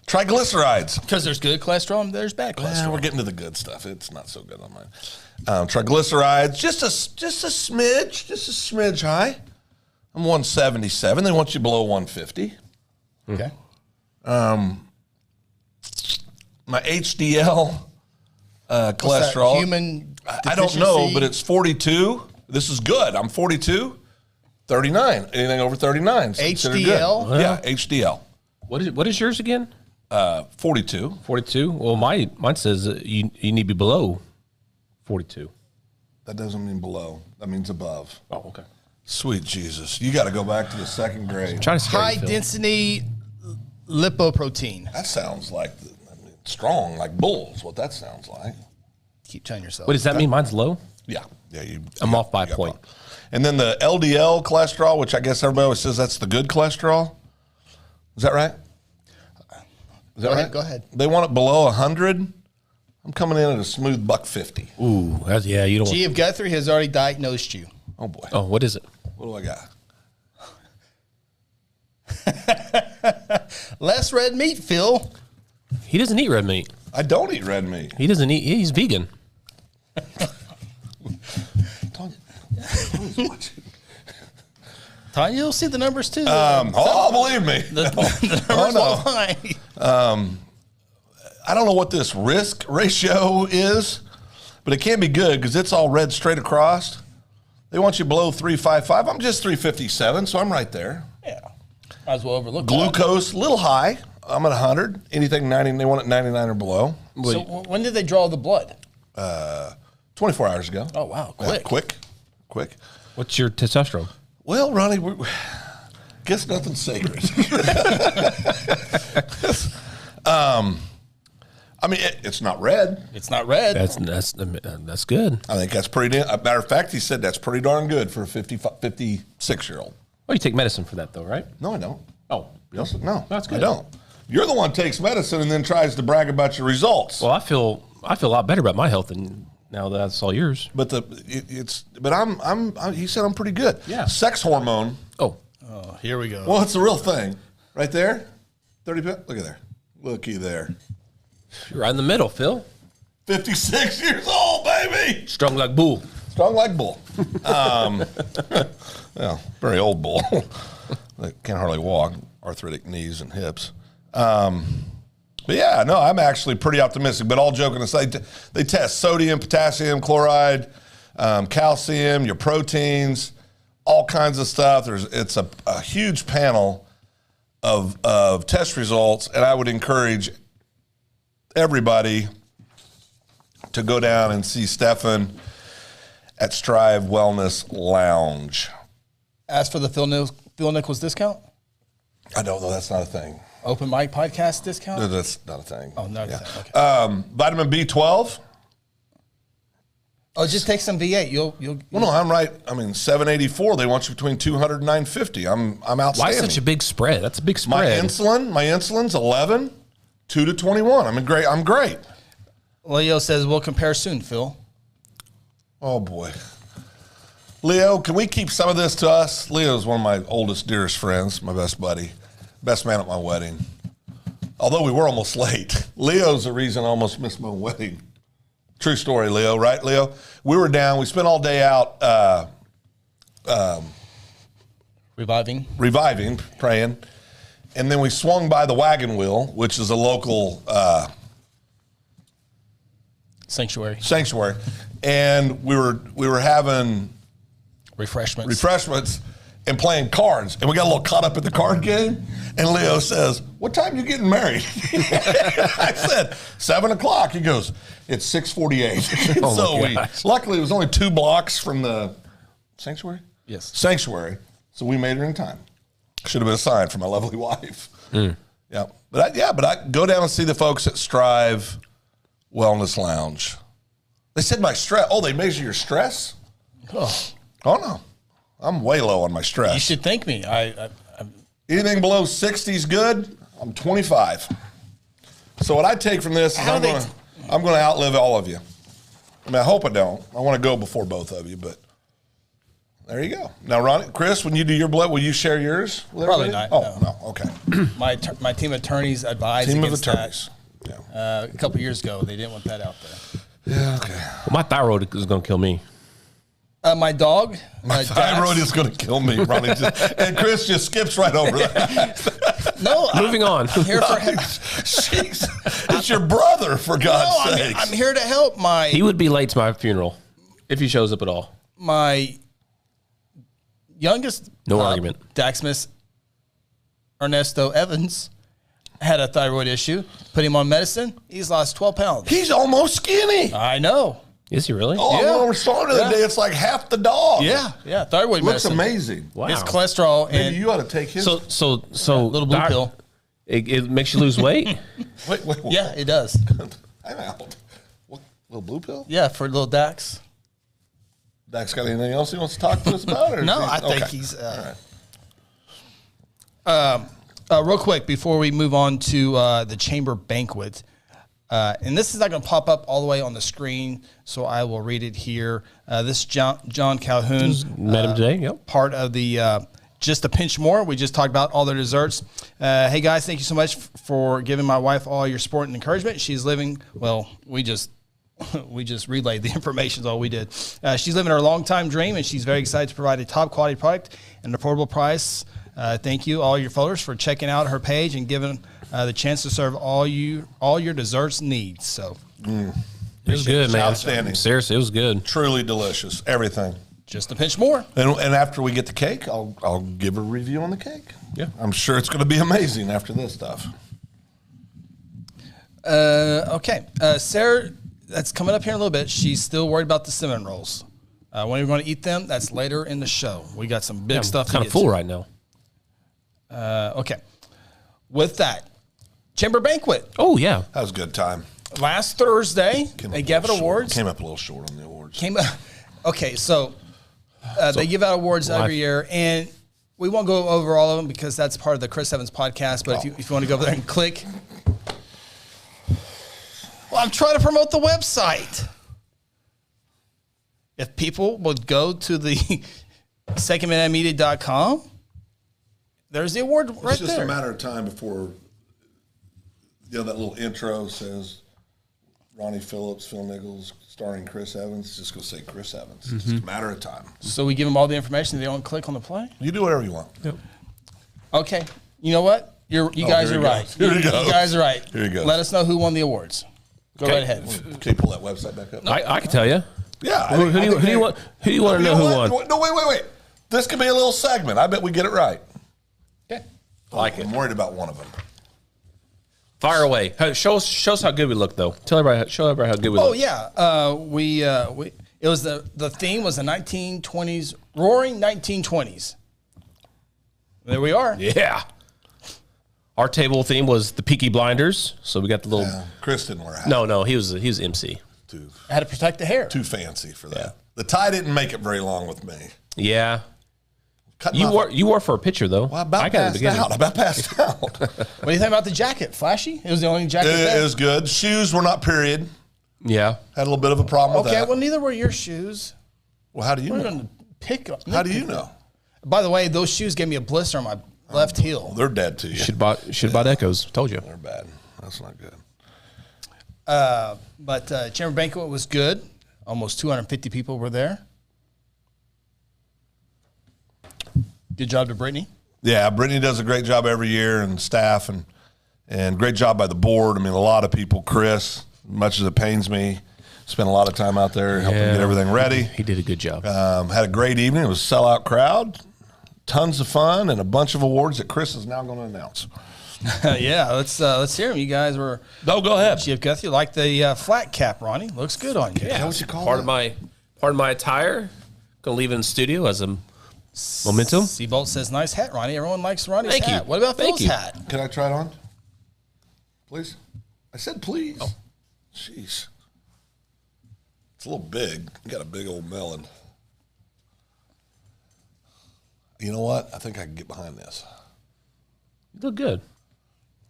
Triglycerides. Because there's good cholesterol and there's bad cholesterol. We're getting to the good stuff. It's not so good on mine. Triglycerides, just a smidge high. I'm 177. They want you below 150. Okay. My HDL cholesterol. Human I don't know, deficiency? but it's 42. This is good. I'm 42. 39. Anything over 39 is considered good. HDL? Yeah, HDL. What is yours again? 42. 42. Well, mine says you need to be below 42. That doesn't mean below. That means above. Oh, okay. Sweet Jesus. You got to go back to the second grade. Trying to scare high you, Phil. density lipoprotein. That sounds like strong, like bulls, what that sounds like. Keep telling yourself. What does that mean? Mine's low. Yeah. I'm off by a you got point. problem. And then the LDL cholesterol, which I guess everybody always says that's the good cholesterol. Is that right? Is that Go ahead, right? go ahead. They want it below 100. I'm coming in at a smooth $150. Ooh, yeah. You don't. G of Guthrie has already diagnosed you. Oh boy. Oh, what is it? What do I got? Less red meat, Phil. He doesn't eat red meat. I don't eat red meat. He doesn't eat. He's vegan. Tanya, you'll see the numbers too. Believe me. the numbers no. won't lie. I don't know what this risk ratio is, but it can be good because it's all red straight across. They want you below 355. I'm just 357, so I'm right there. Yeah. Might as well overlook that. Glucose, a little high. I'm at 100. Anything 90, they want it 99 or below. So when did they draw the blood? 24 hours ago. Oh, wow. Yeah, Quick. quick. What's your testosterone? Well, Ronnie, guess nothing's sacred. I mean, it's not red. It's not red. That's good. I think that's pretty. Matter of fact, he said that's pretty darn good for a 56-year-old. Well, you take medicine for that, though, right? No, I don't. Oh, No, That's good. I don't. You're the one who takes medicine and then tries to brag about your results. Well, I feel a lot better about my health than now that I saw yours. But he said I'm pretty good. Yeah. Sex hormone. Oh, Oh, here we go. Well, it's the real thing, right there. 30. Look at there. Looky there. you're right in the middle, Phil. 56 years old, baby. Strong like bull. Strong like bull. Well, very old bull. They can't hardly walk. Arthritic knees and hips. But yeah, no, I'm actually pretty optimistic. But all joking aside, they test sodium, potassium, chloride, calcium, your proteins, all kinds of stuff. It's a huge panel of test results, and I would encourage everybody to go down and see Stefan at Strive Wellness Lounge. As for the Phil Phil Nichols discount? I don't know. That's not a thing. Open mic podcast discount? No, that's not a thing. Oh, not a thing. Okay. Vitamin B12. Oh, just take some V8. You'll. Well, no, I'm right. I mean, 784. They want you between 200 and 950. I'm outstanding. Why such a big spread? That's a big my spread. insulin's 11, 2 to 21. I'm great. Leo says we'll compare soon, Phil. Oh boy. Leo, can we keep some of this to us? Leo's one of my oldest, dearest friends, my best buddy, best man at my wedding. Although we were almost late. Leo's the reason I almost missed my wedding. True story, Leo, right, Leo? We were down. We spent all day out Reviving, praying. And then we swung by the Wagon Wheel, which is a local sanctuary, and we were having refreshments and playing cards, and we got a little caught up in the card game. And Leo says, "What time you getting married?" I said, 7 o'clock. He goes, "It's 6:48." Oh So luckily it was only 2 blocks from the sanctuary. Yes, sanctuary. So we made it in time. Should have been a sign for my lovely wife. Yeah, but I go down and see the folks at Strive Wellness Lounge. They said my stress. Oh, they measure your stress? Oh no, I'm way low on my stress. you should thank me. Anything below 60 is good. I'm 25. So what I take from this is I'm going to outlive all of you. I mean, I hope I don't. I want to go before both of you, but there you go. Now, Ronnie, Chris, when you do your blood, will you share yours with Probably everybody? not, Oh, no. Okay. my team of attorneys advised Team of against attorneys. that Yeah. a couple years ago. They didn't want that out there. Yeah, okay. Well, my thyroid is going to kill me. My dog, My thyroid is going to kill me, Ronnie. And Chris just skips right over that. No, Moving on. I'm here for Jeez. It's your brother, for God's sake. I'm here to help He would be late to my funeral if he shows up at all. my youngest No argument. Daxmus Ernesto Evans had a thyroid issue. Put him on medicine. He's lost 12 pounds. He's almost skinny. I know. Is he really? Oh, Yeah. when we saw it the other day, it's like half the dog. Yeah. Thyroid Looks medicine. amazing. Wow. His cholesterol Maybe and you ought to take his. So little blue pill. It makes you lose weight. Wait. Yeah, it does. I'm out. What, little blue pill? Yeah, for little Dax. Dax got anything else he wants to talk to us about? Or No, is he- I think okay. he's. All right. Real quick before we move on to the Chamber Banquet, and this is not going to pop up all the way on the screen, so I will read it here. This is John Calhoun. Met him today. Yep. Part of the Just a Pinch More. We just talked about all their desserts. Hey guys, thank you so much for giving my wife all your support and encouragement. She's living, well, we just relayed the information is all we did. She's living her long-time dream, and she's very excited to provide a top-quality product at an affordable price. Thank you, all your followers, for checking out her page and giving the chance to serve all your desserts needs. So It was good, man. Outstanding. Seriously, it was good. Truly delicious. Everything. just a pinch more. And after we get the cake, I'll give a review on the cake. Yeah. I'm sure it's going to be amazing after this stuff. Okay. Sarah, that's coming up here in a little bit. She's still worried about the cinnamon rolls. When we're going to eat them, that's later in the show. We got some big stuff to Kind get of full to. right now. Okay. With that, Chamber Banquet. Oh yeah. That was a good time. Last Thursday, Came they up a gave it little short. awards. Came up a little short on the awards. Okay, so they give out awards every year, and we won't go over all of them because that's part of the Chris Evans podcast. But if you want to go over there and click, well, I'm trying to promote the website. If people would go to the secondbanamedia.com, there's the award right It's just there. a matter of time before, that little intro says Ronnie Phillips, Phil Nichols, starring Chris Evans. It's just going to say Chris Evans. It's just a matter of time. So we give them all the information. They don't click on the play. You do whatever you want. Yep. Okay, you know what? You guys here are he right. goes. Here he goes. You guys are right. Here he goes. Let us know who won the awards. Go right ahead. Can you pull that website back up? I can tell you. Yeah. Who do you want to know who won? No, wait. This could be a little segment. I bet we get it right. Okay. I'm worried about one of them. Fire away. Show us how good we look, though. Show everybody how good we look. Oh yeah. We it was the theme was the 1920s, roaring 1920s. There we are. Yeah. Our table theme was the Peaky Blinders, so we got the little. Chris didn't wear a hat. No, he was MC. I had to protect the hair. Too fancy for that. Yeah. The tie didn't make it very long with me. Yeah. You wore for a picture though. Well, I about passed out. What do you think about the jacket? Flashy? It was the only jacket. It was good. Shoes were not period. Yeah. Had a little bit of a problem with that. Okay, well, neither were your shoes. Well, how do you We're know? going to pick up. How do you know? By the way, those shoes gave me a blister on my left heel. They're dead to you. Should have bought Echoes. Told you. They're bad. That's not good. But Chamber Banquet was good. Almost 250 people were there. Good job to Brittany. Yeah, Brittany does a great job every year, and staff, and great job by the board. I mean, a lot of people. Chris, much as it pains me, spent a lot of time out there helping get everything ready. He did a good job. Had a great evening. It was a sellout crowd, tons of fun, and a bunch of awards that Chris is now going to announce. Yeah, let's hear them. You guys were. No, go ahead. Chief Guthrie, you like the flat cap, Ronnie? Looks good on you. Is that what you call Part it? of my attire. Gonna leave it in the studio as a momentum. Seabolt says, "Nice hat, Ronnie." Everyone likes Ronnie's Thank you. hat. What about Thank Phil's you. hat? Can I try it on? Please? I said please. Oh. Jeez. It's a little big. You got a big old melon. You know what? I think I can get behind this. You look good.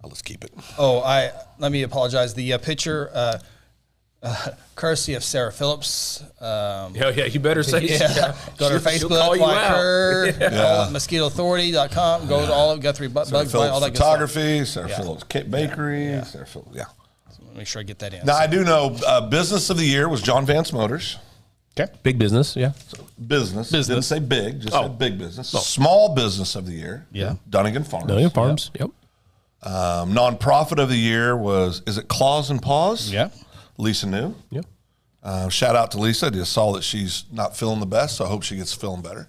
Let's keep it. Oh, let me apologize. The picture, courtesy of Sarah Phillips. Yeah, you better say Yeah. Go to her she'll call Facebook, you like out. her, Yeah. mosquitoauthority.com. Go to all of Guthrie Bugs, Sarah all Phillips that good stuff. Photography, Sarah Phillips Bakery, Sarah Phillips, yeah. Make sure I get that in. Now, I do know business of the year was John Vance Motors. Okay. Big business, yeah. Business. Didn't say big, just said big business. Oh. Small business of the year. Yeah. Dunnigan Farms. Dunnigan Farms, yep. Nonprofit of the year was, is it Claws and Paws? Yeah. Lisa New. Yep. Shout out to Lisa. I just saw that she's not feeling the best, so I hope she gets feeling better.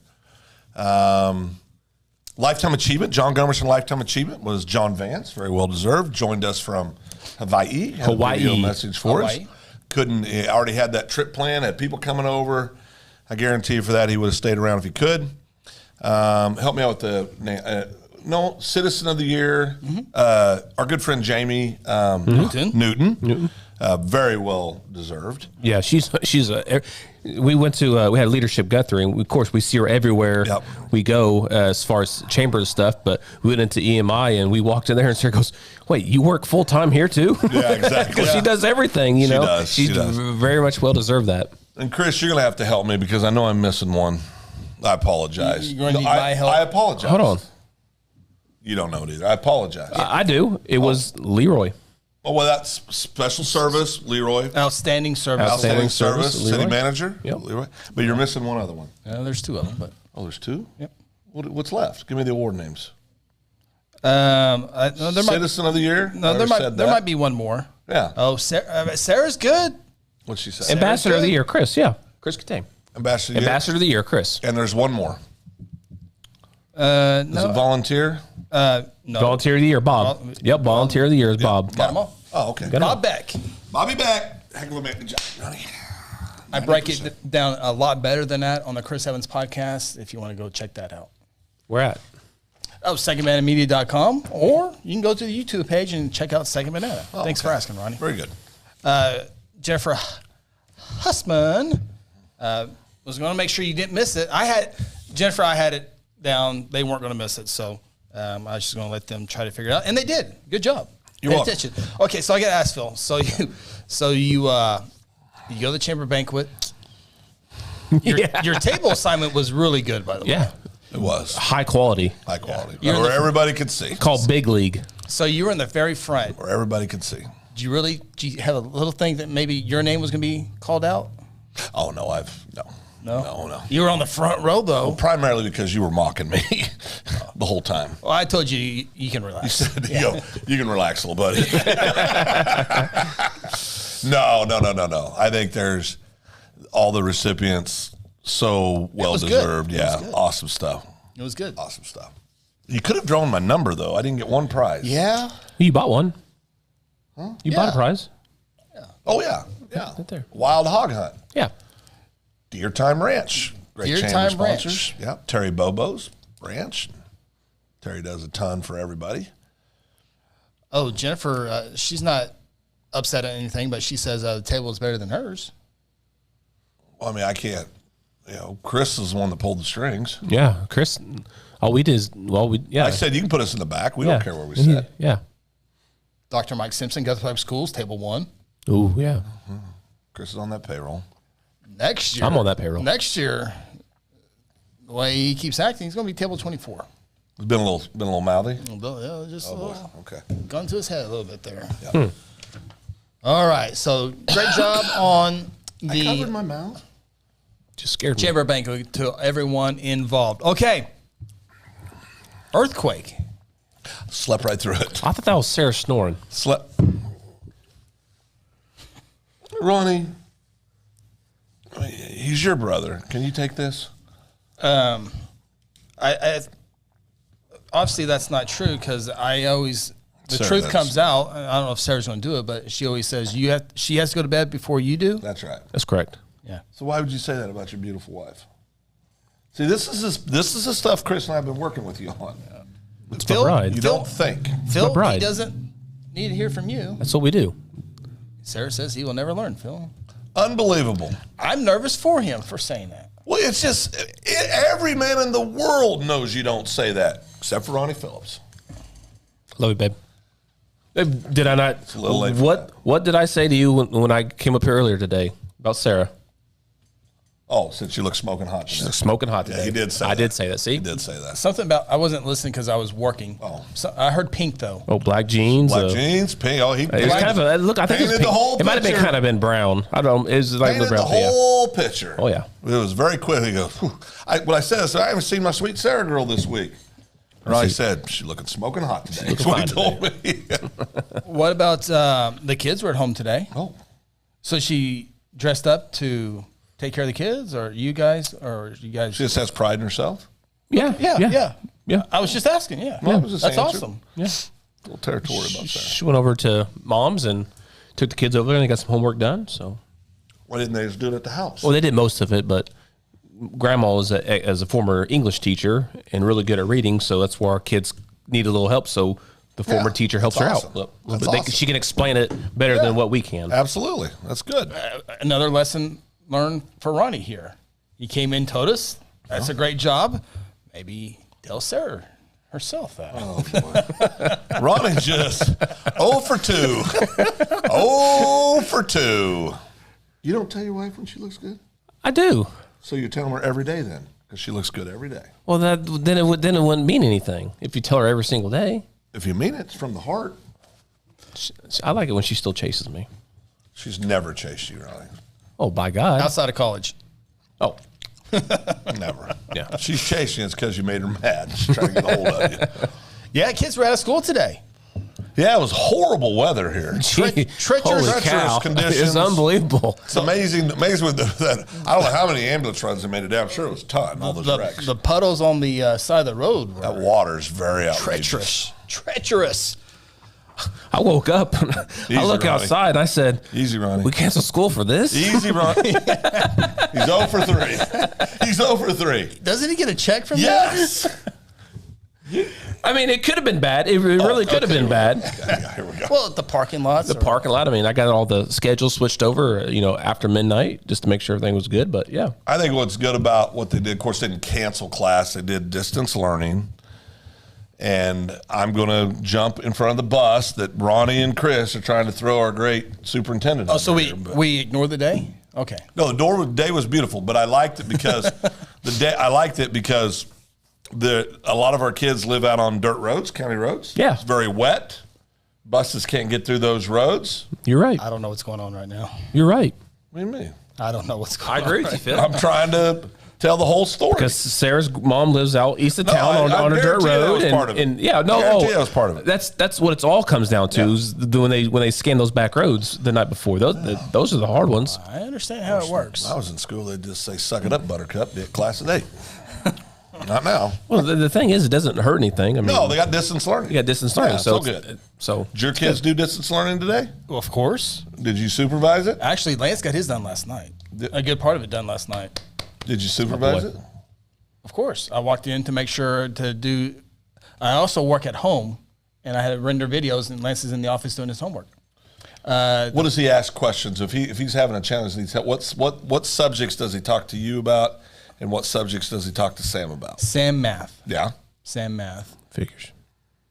Lifetime Achievement, John Gumerson Lifetime Achievement was John Vance, very well deserved. Joined us from Hawaii. Had a video message for us. He already had that trip planned, had people coming over. I guarantee you for that he would have stayed around if he could. Help me out with the name. Citizen of the Year. Our good friend Jamie Newton. Very well deserved. Yeah, she's we went to we had Leadership Guthrie, and of course we see her everywhere we go as far as chamber stuff. But we went into EMI and we walked in there, and Sarah goes, "Wait, you work full time here too?" Yeah, exactly. She does everything. You know, does. She does. very much well deserved that. And Chris, you're gonna have to help me because I know I'm missing one. I apologize. You're gonna need my help. I apologize. Hold on, You don't know it either. I apologize. I do. It was Leroy. Oh, well, that's special service, Leroy. Outstanding service. Outstanding service, Leroy. city manager, Yep. Leroy. But you're missing one other one. There's two of them, but Oh, there's two? Yep. What's left? Give me the award names. no, Citizen of the Year? there might be one more. Yeah. Oh, Sarah's good. What's she say? Ambassador of the Year, Chris. Yeah, Chris Katane. Ambassador Ambassador of the Year, Chris. And there's one more. No. Is it volunteer? No. Volunteer of the Year, Bob. Yep, Volunteer of the Year is Bob. Got them all. Oh, okay. Bob Beck. Bobby Beck. Heck of a man. Good job, Ronnie. I break it down a lot better than that on the Chris Evans podcast if you want to go check that out. Where at? Oh, secondbananamedia.com, or you can go to the YouTube page and check out Second Banana. Thanks for asking, Ronnie. Very good. Jennifer Hussman was going to make sure you didn't miss it. I had it down. They weren't going to miss it, so I was just going to let them try to figure it out, and they did. Good job. You're Pay welcome. attention. Okay, so I got to ask Phil. So you go to the Chamber Banquet. Your table assignment was really good, by the way. Yeah, It was. high quality. High quality. You're Where the- everybody could see. Called Big League. So you were in the very front. Where everybody could see. Do you have a little thing that maybe your name was going to be called out? Oh, no, No. You were on the front row, though. Primarily because you were mocking me the whole time. Well, I told you you can relax. Yo, you can relax, little buddy. No. I think there's all the recipients so well was good. deserved. It was Yeah, good. awesome stuff. It was good. Awesome stuff. You could have drawn my number though. I didn't get one prize. Yeah. You bought one. You bought a prize. Oh yeah. Right there. Wild Hog Hunt. Yeah. Deer Time Ranch. Great Deer chamber Time sponsors. Ranch. Yeah. Terry Bobo's Ranch. Terry does a ton for everybody. Oh, Jennifer, she's not upset at anything, but she says the table is better than hers. Well, I mean, I can't. Chris is the one that pulled the strings. Yeah, Chris. All we did is I said you can put us in the back. We don't care where we sit. Yeah. Dr. Mike Simpson, Guthrie Public Schools, table 1. Ooh, yeah. Chris is on that payroll. Next year, I'm on that payroll. Next year, the way he keeps acting, he's going to be table 24. It's been a little mouthy. Yeah, just a little, Okay. gone to his head a little bit there. Yeah. All right, so great job on I covered the my mouth. Just scared me. Chamber Banquet to everyone involved. Okay, earthquake. Slept right through it. I thought that was Sarah snoring. Slept. Ronnie, he's your brother. Can you take this? I obviously that's not true because I always the Sarah truth does. comes out. I don't know if Sarah's going to do it, but she always says she has to go to bed before you do. That's right. That's correct. Yeah. So why would you say that about your beautiful wife? See, this is the stuff Chris and I have been working with you on. It's my bride. You don't think. Phil, my bride. he doesn't need to hear from you. That's what we do. Sarah says he will never learn, Phil. Unbelievable. I'm nervous for him for saying that. Well, it's just every man in the world knows you don't say that, except for Ronnie Phillips. Love you, babe. Did I not? It's a little late for What did I say to you when I came up here earlier today about Sarah? Oh, since you look smoking hot today. She's smoking hot today. Yeah, he did say I that. did say that. See? He did say that. Something about I wasn't listening because I was working. Oh. So I heard pink though. Oh, black jeans. Black jeans, pink. Oh, he It was kind of a look. I think it was painted pink. the whole It might have been picture. kind of been brown. I don't. It was like painted the brown. Yeah. whole picture. Oh, yeah. It was very quick. He goes, "Whew." When I said this, I haven't seen my sweet Sarah girl this week. Ronnie said, she's looking smoking hot today. That's what he told me. What about the kids were at home today? Oh, So she dressed up to take care of the kids, or you guys? she just has pride in herself. Yeah. Yeah. I was just asking. Yeah, Well, it was just that's answered. awesome. Yeah. A little territorial about Sarah. She went over to mom's and took the kids over there and they got some homework done. So, Why didn't they just do it at the house? well, they did most of it, but grandma was as a former English teacher and really good at reading, so that's where our kids need a little help. So the former Yeah, teacher helps that's her awesome. out. Look, That's but awesome. she can explain it better than what we can. Absolutely. That's good. Another lesson learned for Ronnie here. He came in, told us that's a great job. Maybe tell Sarah herself that. Oh, boy. Ronnie just 0 for 2. 0 for 2. You don't tell your wife when she looks good? I do. So you're telling her every day then? Because she looks good every day. Well, then it wouldn't mean anything if you tell her every single day. If you mean it, it's from the heart. I like it when she still chases me. She's never chased you, Ronnie. Oh, by God. Outside of college. Oh, Never. Yeah. She's chasing you. It's because you made her mad. She's trying to get a hold of you. Yeah, kids were out of school today. Yeah, it was horrible weather here. Holy treacherous cow. conditions. It's unbelievable. It's amazing with that. I don't know how many ambulance runs they made it down. I'm sure it was a ton. All those wrecks. The puddles on the side of the road were That water's very outrageous. treacherous. I woke up and Easy, I look Ronnie. outside and I said, Easy, Ronnie. we cancel school for this? Easy, Ronnie. He's 0 for 3. He's 0 for 3. Doesn't he get a check from Yes. I mean, it could have been bad. It really could have been bad. Yeah, here we go. that? Well, at the parking lots. The parking lot. I mean, I got all the schedules switched over, after midnight just to make sure everything was good. But yeah, I think what's good about what they did, of course, they didn't cancel class. They did distance learning. And I'm going to jump in front of the bus that Ronnie and Chris are trying to throw our great superintendent. Oh, so under we here, but- we ignored the day? Okay. No, the day was beautiful, but I liked it because a lot of our kids live out on dirt roads, county roads. Yeah. It's very wet. Buses can't get through those roads. you're right. I don't know what's going on right now. You're right. What do you mean? I don't know what's going I on. agree with you, Phil. I'm trying to tell the whole story. Because Sarah's mom lives out east of town I on a dirt guarantee that road, was part of it. and yeah, no, Guarantee that was part of it. That's what it all comes down to. Yeah. Is when they scan those back roads the night before. Those are the hard ones. I understand how it works. When I was in school, they'd just say, suck it up, Buttercup, be at class at 8. Not now. Well, the thing is, it doesn't hurt anything. I mean, No, they got distance learning. you got distance learning, Yeah, so so it's- good. So Did your kids do distance learning today? Well, of course. Did you supervise it? Actually, Lance got his done last night. A good part of it done last night. Did you supervise boy. it? Of course. I walked in to make sure to do I also work at home, and I had to render videos, and Lance is in the office doing his homework. What does he ask questions if he's having a challenge? What subjects does he talk to you about, and what subjects does he talk to Sam about? Sam math. Yeah, Sam math. Figures.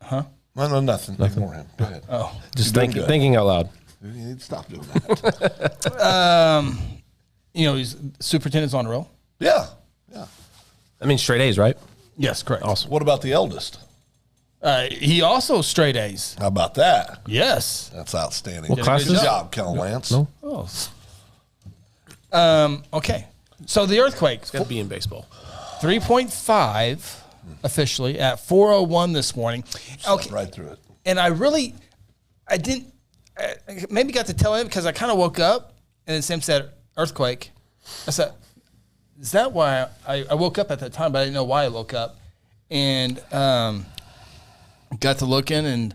Huh? No, nothing. Ignore him. Go ahead. Oh, Just thinking out loud. You need to stop doing that. He's superintendent's on a roll. Yeah. I mean, straight A's, right? Yes, correct. Awesome. What about the eldest? He also straight A's. How about that? Yes. That's outstanding. What class Good is it? job, Colonel Lance. No. Oh. Okay. So the earthquake, Got to be in baseball. 3.5 officially at 4:01 this morning. Slept right through it. And I maybe got to tell him because I kind of woke up and then Sam said earthquake. I said, is that why I woke up at that time, but I didn't know why I woke up. And got to looking and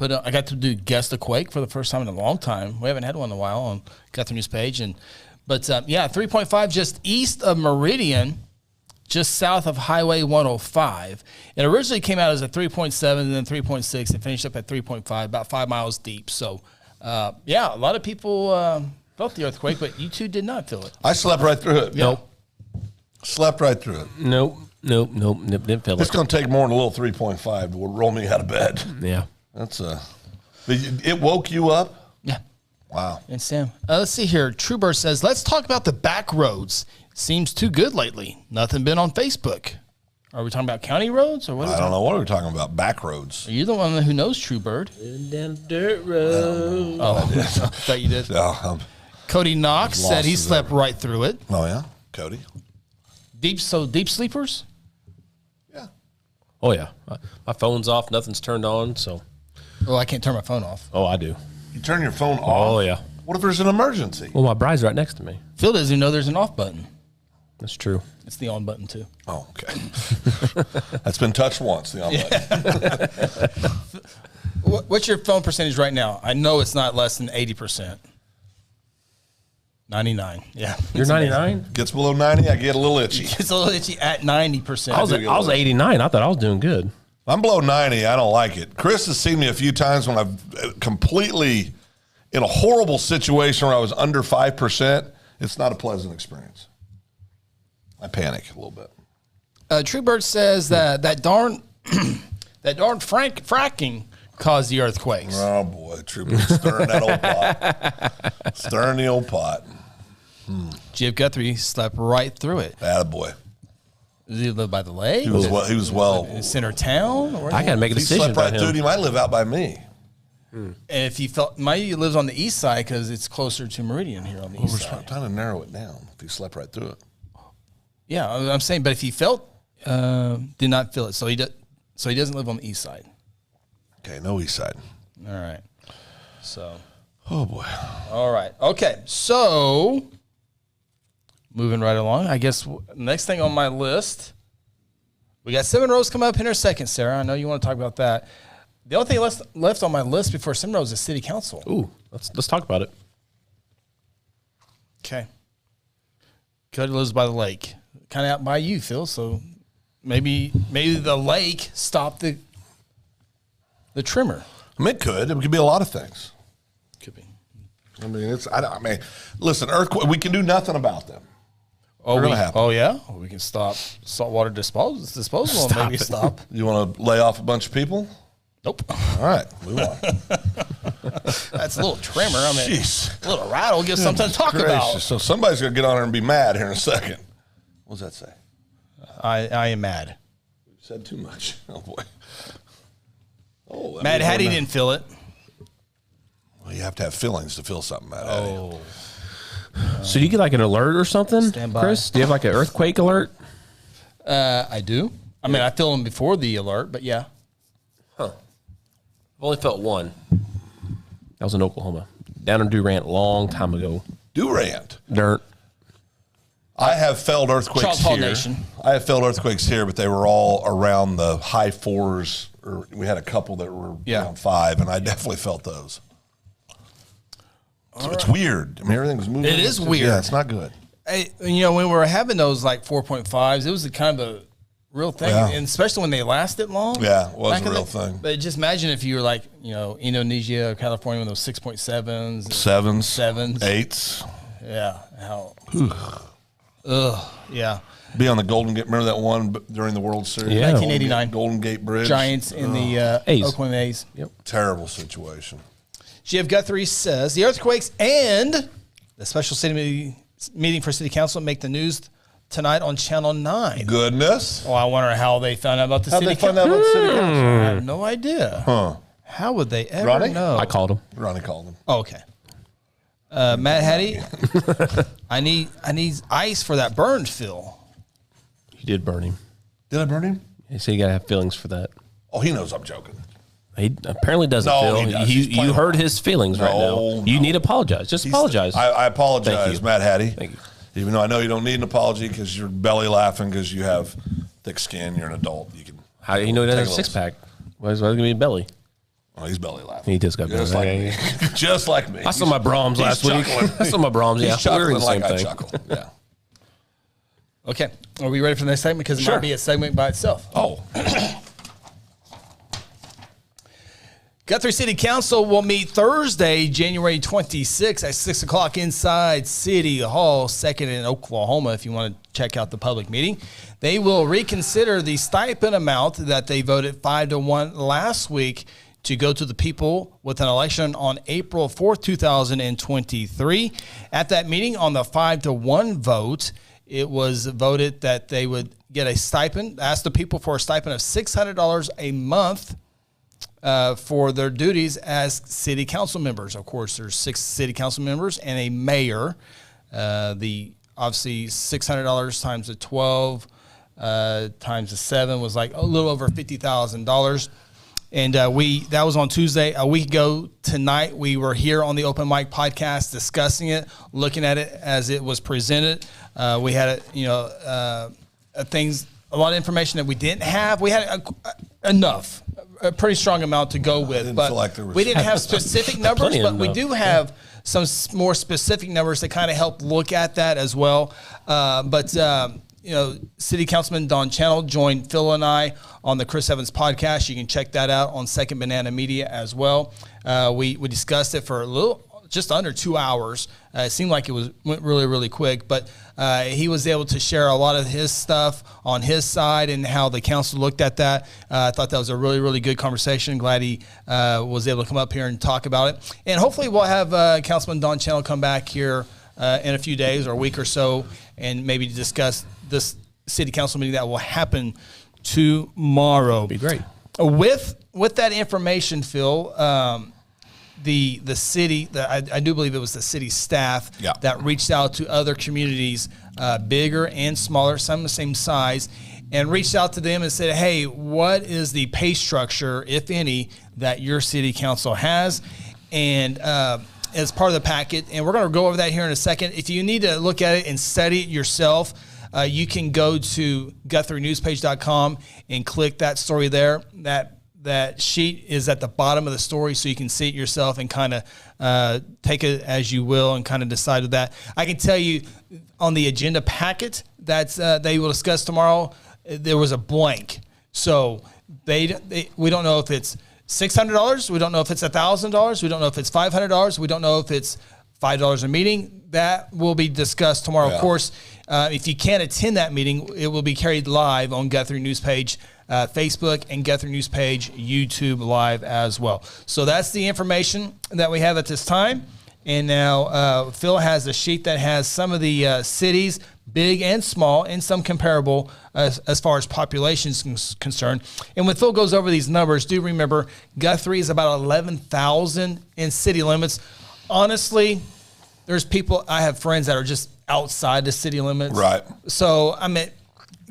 I got to do guess the quake for the first time in a long time. We haven't had one in a while on Guthrie News page. But 3.5 just east of Meridian, just south of Highway 105. It originally came out as a 3.7 and then 3.6 and finished up at 3.5, about 5 miles deep. So, a lot of people felt the earthquake, but you two did not feel it. I slept right through it. Nope. Slept right through it. Nope. Didn't feel It's it. going to take more than a little 3.5 to roll me out of bed. Yeah. That's it woke you up? Yeah. Wow. And Sam, let's see here. Truebird says, let's talk about the back roads. Seems too good lately. Nothing been on Facebook. Are we talking about county roads or what? I don't know what we're talking about. Back roads. Are you the one who knows Truebird? Down dirt road. Oh, I thought you did. Yeah. Cody Knox lost said he as slept right through it. Oh, yeah? Cody? Deep sleepers? Yeah. Oh, yeah. My phone's off. Nothing's turned on, so. Oh, I can't turn my phone off. Oh, I do. You turn your phone off? Oh, yeah. What if there's an emergency? Well, my bride's right next to me. Phil doesn't even know there's an off button. That's true. It's the on button, too. Oh, okay. That's been touched once, the on button. What's your phone percentage right now? I know it's not less than 80%. 99. Yeah. You're 99? Gets below 90, I get a little itchy. It's a little itchy at 90%. I was 89. I thought I was doing good. I'm below 90. I don't like it. Chris has seen me a few times when I've completely in a horrible situation where I was under 5%. It's not a pleasant experience. I panic a little bit. Truebird says that darn fracking caused the earthquakes. Oh, boy. Trooper stirring that old pot. Stirring the old pot. Jib Guthrie slept right through it. Attaboy. Does he live by the lake? He was well. In center town? Or I got to make a He decision slept right about through it. him. He might live out by me. And if he he lives on the east side because it's closer to Meridian here on the east We're side. trying to narrow it down if he slept right through it. Yeah, I'm saying, but if he did not feel it, so he doesn't live on the east side. Okay, no east side. All right. So. Oh, boy. All right. Okay. So, moving right along, I guess next thing on my list, we got Seven Rose coming up in a second, Sarah. I know you want to talk about that. The only thing left on my list before Seven Rose is City Council. Ooh, let's talk about it. Okay. Cody lives by the lake, kind of out by you, Phil. So maybe the lake stopped the trimmer. I mean, it could be a lot of things. Could be. I mean, listen, earthquake. We can do nothing about them. They're gonna happen. Oh yeah, we can stop saltwater disposal and maybe stop. You want to lay off a bunch of people? Nope. All right, move on. That's a little trimmer. I mean, Jeez. a little rattle. Give something to talk about. Gracious. So somebody's gonna get on here and be mad here in a second. What does that say? I am mad. You said too much. Oh boy. Oh, that Mad means Hattie we're didn't feel it. Well, you have to have feelings to feel something, Mad Hattie. Oh. So do you get like an alert or something, Stand by. Chris? Do you have like an earthquake alert? I do. I mean, I feel them before the alert, but yeah. Huh. I've only felt one. That was in Oklahoma. Down in Durant a long time ago. Durant. Dirt. I have felt earthquakes Charles Hall here. Nation. I have felt earthquakes here, but they were all around the high fours. Or we had a couple that were around 5, and I definitely felt those. So it's weird. I mean, everything's moving. It is weird. Yeah, it's not good. When we were having those like 4.5s, it was a kind of real thing, Yeah. and especially when they lasted long. Yeah, it was back a in real thing. But just imagine if you were like, Indonesia or California with those 6.7s. Sevens. Eights. Yeah. How? Yeah. Be on the Golden Gate. Remember that one during the World Series? Yeah. 1989. Golden Gate Bridge. Giants in the A's. Oakland A's. Yep. Terrible situation. GF Guthrie says the earthquakes and the special city meeting for city council make the news tonight on Channel 9. Goodness. Oh, I wonder how they found out about the How'd city they find council. out about the city council? I have no idea. Huh. How would they ever Ronnie? know? I called him. Ronnie called him. Oh, okay. Matt Hattie, I need ice for that burned Phil. You did burn him. Did I burn him? He said you got to have feelings for that. Oh, he knows I'm joking. He apparently doesn't No, feel. he does. He's playing You heard around. his feelings right now. No, You no. need to apologize. Just apologize. I apologize, Thank you. Matt Hattie. Thank you. Even though I know you don't need an apology because you're belly laughing because you have thick skin, you're an adult. You can. How do you know he doesn't have a Take a six pack? Why is it going to be a belly? Oh, he's belly laughing. He just got Just belly. like me. Just like me. I saw my Brahms He's last week. chuckling. I saw my Brahms. Yeah, He's we were chuckling in the like same I thing. chuckle. Yeah. Okay. Are we ready for the next segment? Because it Sure. might be a segment by itself. Oh, Guthrie City Council will meet Thursday, January 26th at 6 o'clock inside City Hall, 2nd in Oklahoma, if you want to check out the public meeting. They will reconsider the stipend amount that they voted 5-1 last week to go to the people with an election on April 4th, 2023. At that meeting, on the 5-1 vote, it was voted that they would get a stipend, ask the people for a stipend of $600 a month for their duties as city council members. Of course, there's 6 city council members and a mayor. The obviously $600 times the 12 times the 7 was like a little over $50,000. And that was on Tuesday. A week ago tonight, we were here on the Open Mic podcast discussing it, looking at it as it was presented. We had a lot of information that we didn't have. We had enough. A pretty strong amount to go with, didn't but feel like there was- we didn't have specific numbers, Plenty but of we enough. do have some more specific numbers that kind of help look at that as well. City Councilman Don Channel joined Phil and I on the Chris Evans podcast. You can check that out on Second Banana Media as well. We discussed it for just under 2 hours. It seemed like went really, really quick, but he was able to share a lot of his stuff on his side and how the council looked at that. I thought that was a really, really good conversation. Glad he was able to come up here and talk about it. And hopefully we'll have Councilman Don Channel come back here in a few days or a week or so and maybe discuss this city council meeting that will happen tomorrow. Be great. With that information, Phil, the city, I do believe it was the city staff that reached out to other communities, bigger and smaller, some the same size, and reached out to them and said, hey, what is the pay structure, if any, that your city council has? And as part of the packet, and we're going to go over that here in a second. If you need to look at it and study it yourself, you can go to GuthrieNewsPage.com and click that story there. That sheet is at the bottom of the story, so you can see it yourself and kind of take it as you will and kind of decide with that. I can tell you on the agenda packet that they will discuss tomorrow, there was a blank. So we don't know if it's $600. We don't know if it's $1,000. We don't know if it's $500. We don't know if it's $5 a meeting. That will be discussed tomorrow. Yeah. Of course, if you can't attend that meeting, it will be carried live on Guthrie News Page Facebook and Guthrie News Page YouTube live as well. So that's the information that we have at this time. And now Phil has a sheet that has some of the cities, big and small, and some comparable as far as population is concerned. And when Phil goes over these numbers, do remember Guthrie is about 11,000 in city limits. Honestly, there's people, I have friends that are just outside the city limits. Right. So, I mean,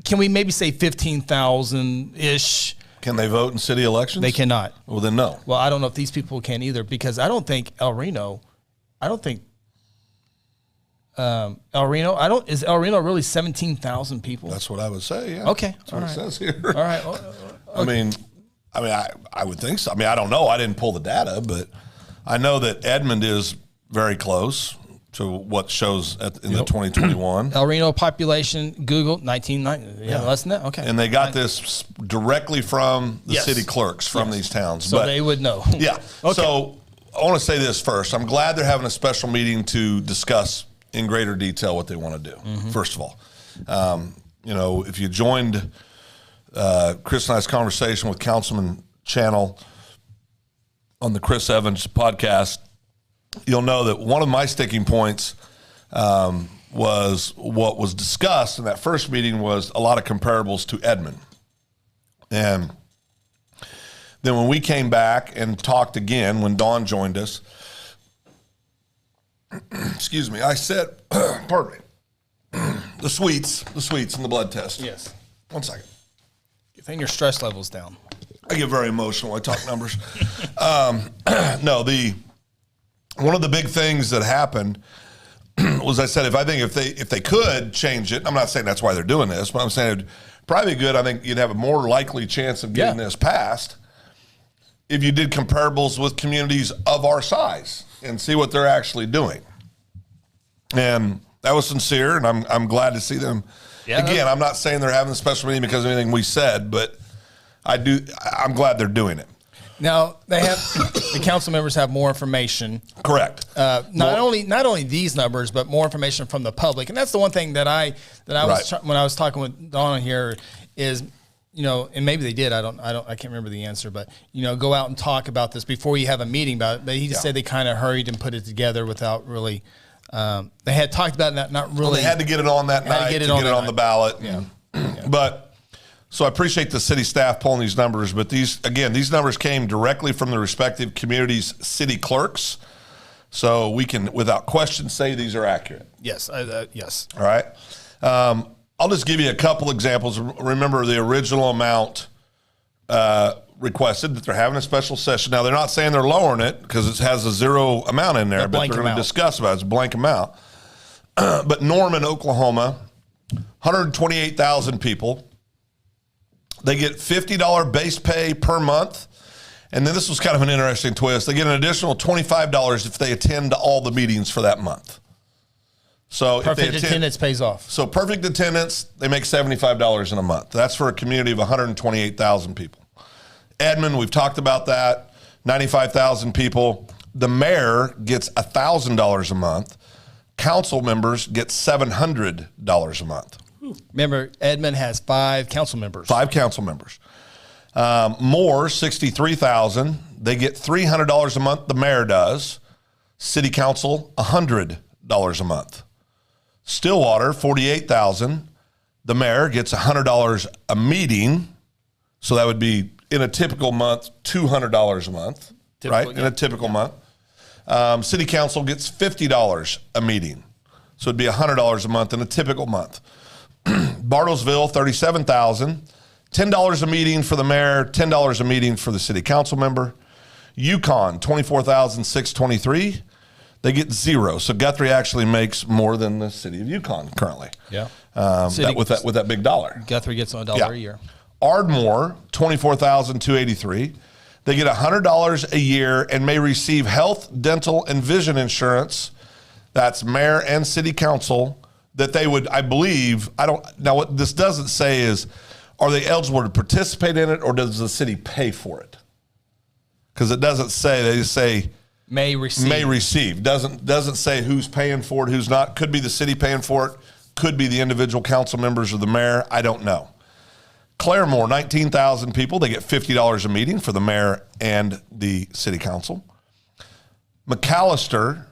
can we maybe say 15,000-ish? can they vote in city elections? They cannot. Well, then no. Well, I don't know if these people can either, because I don't think El Reno, is El Reno really 17,000 people? That's what I would say. Yeah. Okay. That's what it says here. All right. I mean, I would think so. I mean, I don't know. I didn't pull the data, but I know that Edmond is very close. to what shows in the 2021. El Reno population, Google, 1990. Yeah, less than that? Okay. And they got this directly from the city clerks from these towns. So they would know. Yeah. Okay. So I want to say this first. I'm glad they're having a special meeting to discuss in greater detail what they want to do, first of all. If you joined Chris and I's conversation with Councilman Channel on the Chris Evans podcast, you'll know that one of my sticking points was what was discussed in that first meeting was a lot of comparables to Edmond. And then when we came back and talked again, when Dawn joined us, excuse me, I said, pardon me, the sweets and the blood test. Yes. 1 second. You think your stress level's down? I get very emotional when I talk numbers. One of the big things that happened was I said, if they could change it, I'm not saying that's why they're doing this, but I'm saying it'd probably be good. I think you'd have a more likely chance of getting this passed if you did comparables with communities of our size and see what they're actually doing. And that was sincere, and I'm glad to see them. Yeah. Again, I'm not saying they're having a special meeting because of anything we said, but I'm glad they're doing it. Now they have the council members have more information. Correct. Not only these numbers, but more information from the public, and that's the one thing that I was when I was talking with Donna here is, and maybe they did. I can't remember the answer, but go out and talk about this before you have a meeting about it. But he just said they kind of hurried and put it together without really. They had talked about that, not really. Well, they had to get it on that night to get it on the ballot. Yeah. But. So I appreciate the city staff pulling these numbers, but these numbers came directly from the respective communities' city clerks. So we can, without question, say these are accurate. Yes. Yes. All right. I'll just give you a couple examples. Remember the original amount requested that they're having a special session. Now, they're not saying they're lowering it because it has a zero amount in there, but they're going to discuss about it. It's a blank amount. But Norman, Oklahoma, 128,000 people. They get $50 base pay per month. And then this was kind of an interesting twist. They get an additional $25 if they attend all the meetings for that month. So perfect attendance pays off. So perfect attendance, they make $75 in a month. That's for a community of 128,000 people. Edmond, we've talked about that, 95,000 people. The mayor gets $1,000 a month. Council members get $700 a month. Remember, Edmond has 5 council members. 5 council members. Moore, 63,000. They get $300 a month. The mayor does. City council, $100 a month. Stillwater, 48,000. The mayor gets $100 a meeting. So that would be in a typical month, $200 a month, right? In a typical month. City council gets $50 a meeting. So it'd be $100 a month in a typical month. Bartlesville, 37,000. $10 a meeting for the mayor, $10 a meeting for the city council member. Yukon, 24,623. They get 0. So Guthrie actually makes more than the city of Yukon currently. Yeah. With that big dollar. Guthrie gets $1 a year. Ardmore, 24,283. They get $100 a year and may receive health, dental, and vision insurance. That's mayor and city council. That they would, I believe, now what this doesn't say is, are they eligible to participate in it or does the city pay for it? Because it doesn't say, they just say may receive. Doesn't say who's paying for it, who's not. Could be the city paying for it, could be the individual council members or the mayor, I don't know. Claremore, 19,000 people, they get $50 a meeting for the mayor and the city council. McAllister,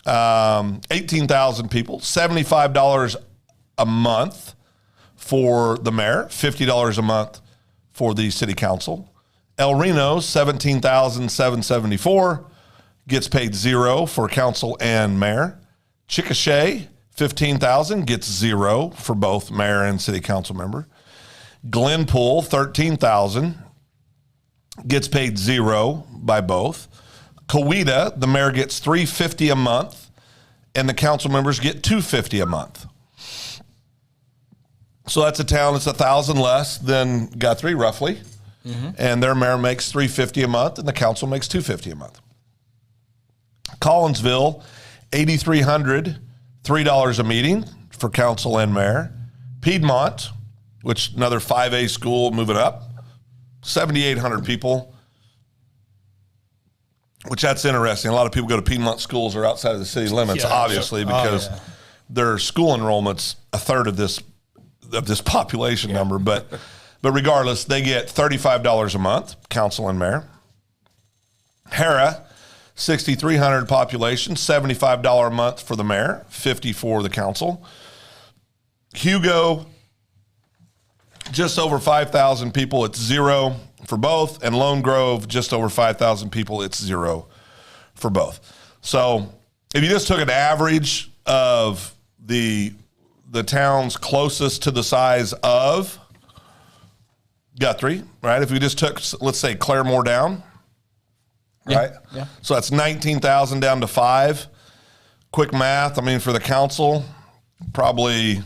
18,000 people, $75 a month for the mayor, $50 a month for the city council. El Reno, 17,774, gets paid 0 for council and mayor. Chickasha, 15,000, gets 0 for both mayor and city council member. Glenpool, 13,000, gets paid 0 by both. Coweta, the mayor gets $350 a month, and the council members get $250 a month. So that's a town that's 1,000 less than Guthrie, roughly, and their mayor makes $350 a month, and the council makes $250 a month. Collinsville, $8,300, $3 a meeting for council and mayor. Piedmont, which another 5A school moving up, 7,800 people, which that's interesting. A lot of people go to Piedmont schools or outside of the city limits, obviously, because their school enrollment's a third of this population number. But regardless, they get $35 a month, council and mayor. Hera, 6,300 population, $75 a month for the mayor, $50 for the council. Hugo, just over 5,000 people, it's $0 for both. And Lone Grove, just over 5,000 people, it's $0 for both. So if you just took an average of the towns closest to the size of Guthrie, right? If we just took, let's say, Claremore down, right? Yeah. So that's 19,000 down to 5. Quick math, I mean, for the council, probably,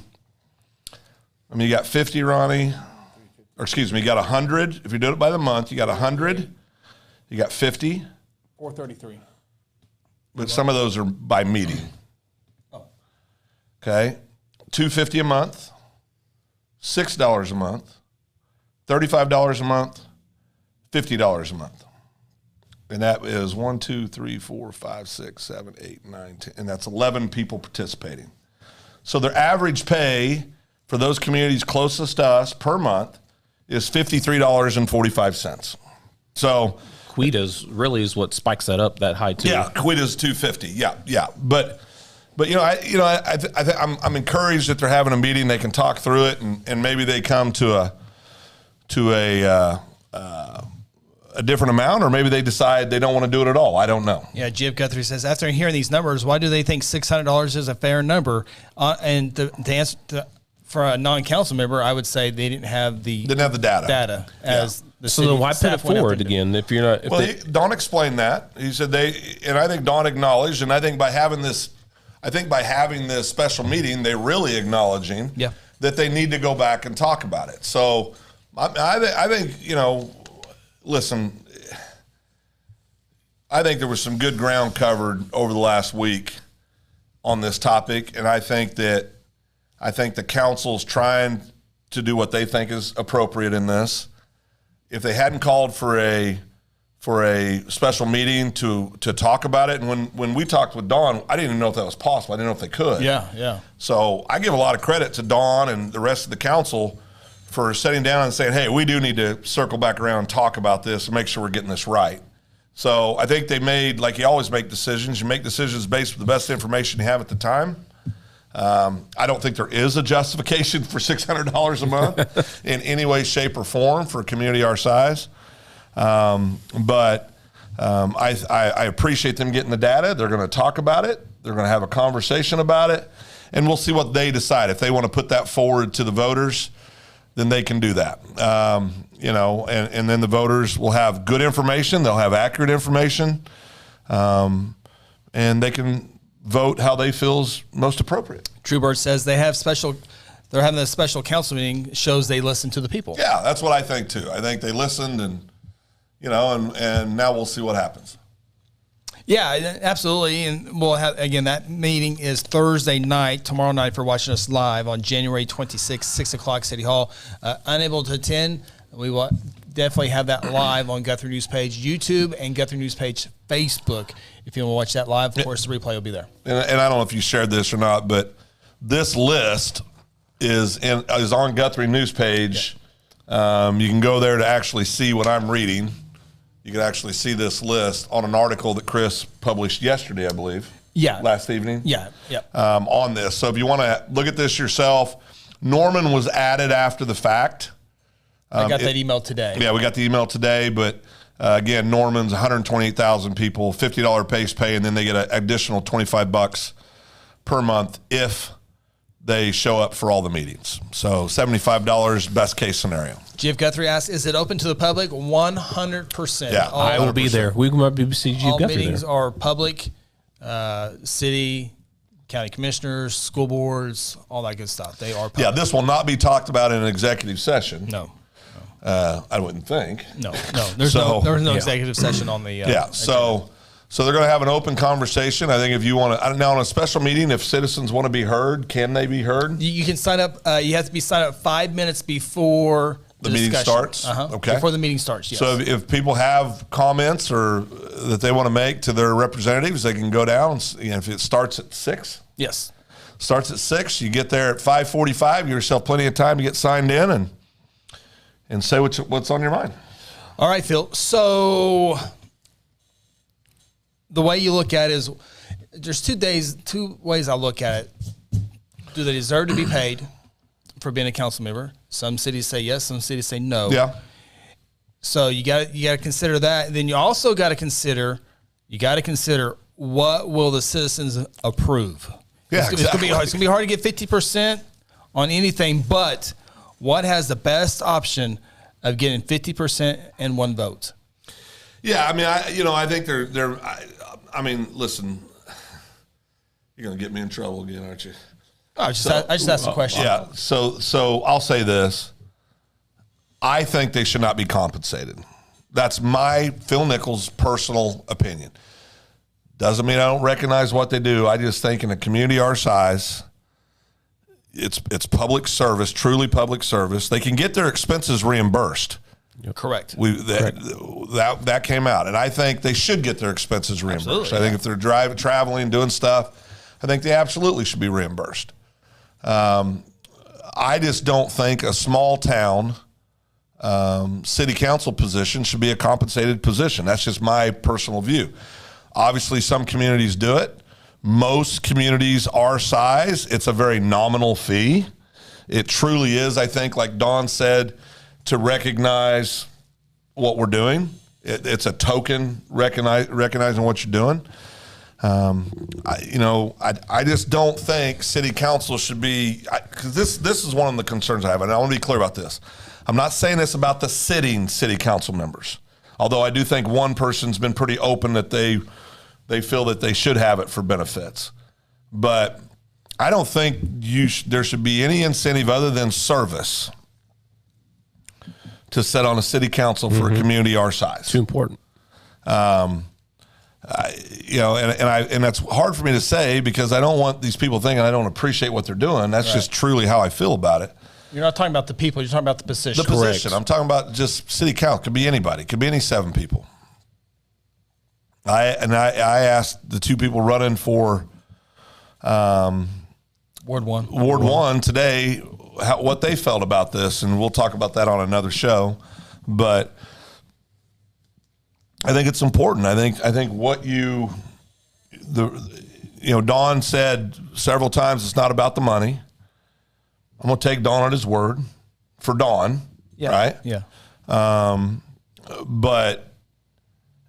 I mean, you got 50, Ronnie, or excuse me, you got 100. If you do it by the month, you got 100. You got 50. 433. But some of those are by meeting. Oh. Okay. $250 a month, $6 a month, $35 a month, $50 a month. And that is 1, 2, 3, 4, 5, 6, 7, 8, 9, 10. And that's 11 people participating. So their average pay for those communities closest to us per month is $53.45. So Quita's really is what spikes that up that high too. Yeah, Quita's $250. Yeah. But I'm encouraged that they're having a meeting. They can talk through it, and maybe they come to a different amount, or maybe they decide they don't want to do it at all. I don't know. Yeah, Jib Guthrie says, after hearing these numbers, why do they think $600 is a fair number? And to answer for a non-council member, I would say they didn't have the data as the So city then why put it staff went out forward there. again if you're not? If Don explained that. He said and I think Don acknowledged, and I think by having this special meeting, they're really acknowledging that they need to go back and talk about it. So I think, listen, I think there was some good ground covered over the last week on this topic, and I think the council's trying to do what they think is appropriate in this. If they hadn't called for a special meeting to talk about it, and when we talked with Dawn, I didn't even know if that was possible. I didn't know if they could. Yeah. So I give a lot of credit to Dawn and the rest of the council for sitting down and saying, hey, we do need to circle back around and talk about this and make sure we're getting this right. So I think they made, like you always make decisions, you make decisions based on the best information you have at the time. I don't think there is a justification for $600 a month in any way, shape, or form for a community our size. But I appreciate them getting the data. They're going to talk about it. They're going to have a conversation about it, and we'll see what they decide. If they want to put that forward to the voters, then they can do that. And then the voters will have good information. They'll have accurate information, and they can vote how they feel is most appropriate. Truebird says they're having a special council meeting, shows they listen to the people. Yeah, that's what I think too. I think they listened, and now we'll see what happens. Yeah, absolutely. And we'll have, again, that meeting is Thursday night, tomorrow night, for watching us live on January 26th, 6 o'clock, City Hall. Unable to attend, we will definitely have that live on Guthrie News page YouTube and Guthrie News page Facebook. If you want to watch that live, of course, the replay will be there. And I don't know if you shared this or not, but this list is on Guthrie News page. Yeah. You can go there to actually see what I'm reading. You can actually see this list on an article that Chris published yesterday, I believe. Yeah. Last evening. Yeah. On this. So if you want to look at this yourself, Norman was added after the fact. I got that email today. Yeah, we got the email today, but again, Norman's 128,000 people, $50 base pay, and then they get an additional $25 per month if they show up for all the meetings. So $75, best case scenario. Jeff Guthrie asks, is it open to the public? 100%. Yeah, I will be there. We might be see Jeff all Guthrie meetings there. are public, city, county commissioners, school boards, all that good stuff. They are public. Yeah, this will not be talked about in an executive session. No. I wouldn't think. No. There's no executive session on the So So they're going to have an open conversation. I think if you want to, now on a special meeting, if citizens want to be heard, can they be heard? You can sign up. You have to be signed up 5 minutes before the meeting starts? Okay. Before the meeting starts, yes. So if people have comments or that they want to make to their representatives, they can go down. If it starts at 6. Yes. Starts at 6. You get there at 5:45. Give yourself plenty of time to get signed in and say what's on your mind. All right, Phil. So the way you look at it is there's 2 ways I look at it. Do they deserve to be paid for being a council member? Some cities say yes, some cities say no. Yeah. So you got to consider that. And then you also got to consider what will the citizens approve. Yeah, it's gonna be hard to get 50% on anything, but what has the best option of getting 50% and 1 vote? Yeah, I mean, I think I mean, listen, you're gonna get me in trouble again, aren't you? I just asked a question. Yeah. So I'll say this: I think they should not be compensated. That's my Phil Nichols' personal opinion. Doesn't mean I don't recognize what they do. I just think in a community our size, it's public service, truly public service. They can get their expenses reimbursed. Correct. That came out, and I think they should get their expenses reimbursed. Absolutely, I think if they're traveling, doing stuff, I think they absolutely should be reimbursed. I just don't think a small town city council position should be a compensated position. That's just my personal view. Obviously, some communities do it. Most communities our size, it's a very nominal fee. It truly is, I think, like Dawn said, to recognize what we're doing. It's a token recognizing what you're doing. I just don't think city council should be, because this is one of the concerns I have, and I want to be clear about this. I'm not saying this about the sitting city council members, although I do think one person's been pretty open that they feel that they should have it for benefits. But I don't think there should be any incentive other than service to sit on a city council for a community our size. Too important. And that's hard for me to say because I don't want these people thinking I don't appreciate what they're doing. That's just truly how I feel about it. You're not talking about the people. You're talking about the position. The position. Correct. I'm talking about just city council. Could be anybody. Could be any 7 people. I asked the 2 people running for Ward 1 today what they felt about this, and we'll talk about that on another show. But I think it's important. I think what Don said several times, it's not about the money. I'm going to take Don at his word for Don, right? Yeah. But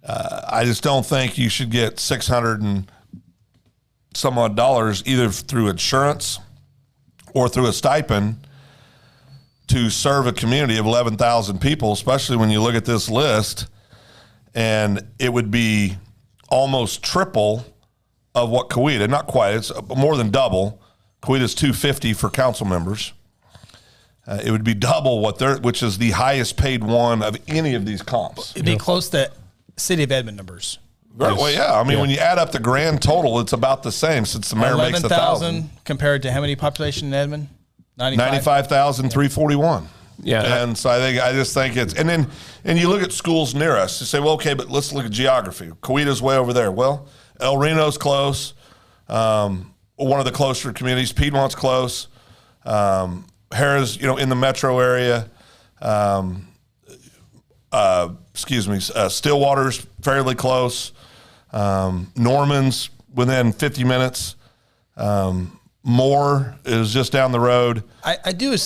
I just don't think you should get $600 and some odd dollars either through insurance or through a stipend to serve a community of 11,000 people, especially when you look at this list, and it would be almost triple of what Coweta, not quite, it's more than double. Coweta's $250 for council members. It would be double which is the highest paid one of any of these comps. It'd be close to City of Edmond numbers. Right. Well, yeah. I mean, when you add up the grand total, it's about the same since the mayor makes 11,000 compared to how many population in Edmond? 95,341. Yeah. And so I just think it's, and you look at schools near us, you say, well, okay, but let's look at geography. Coweta's way over there. Well, El Reno's close. One of the closer communities. Piedmont's close. Harrah's, in the metro area. Stillwater's fairly close. Norman's within 50 minutes. Moore is just down the road. I do.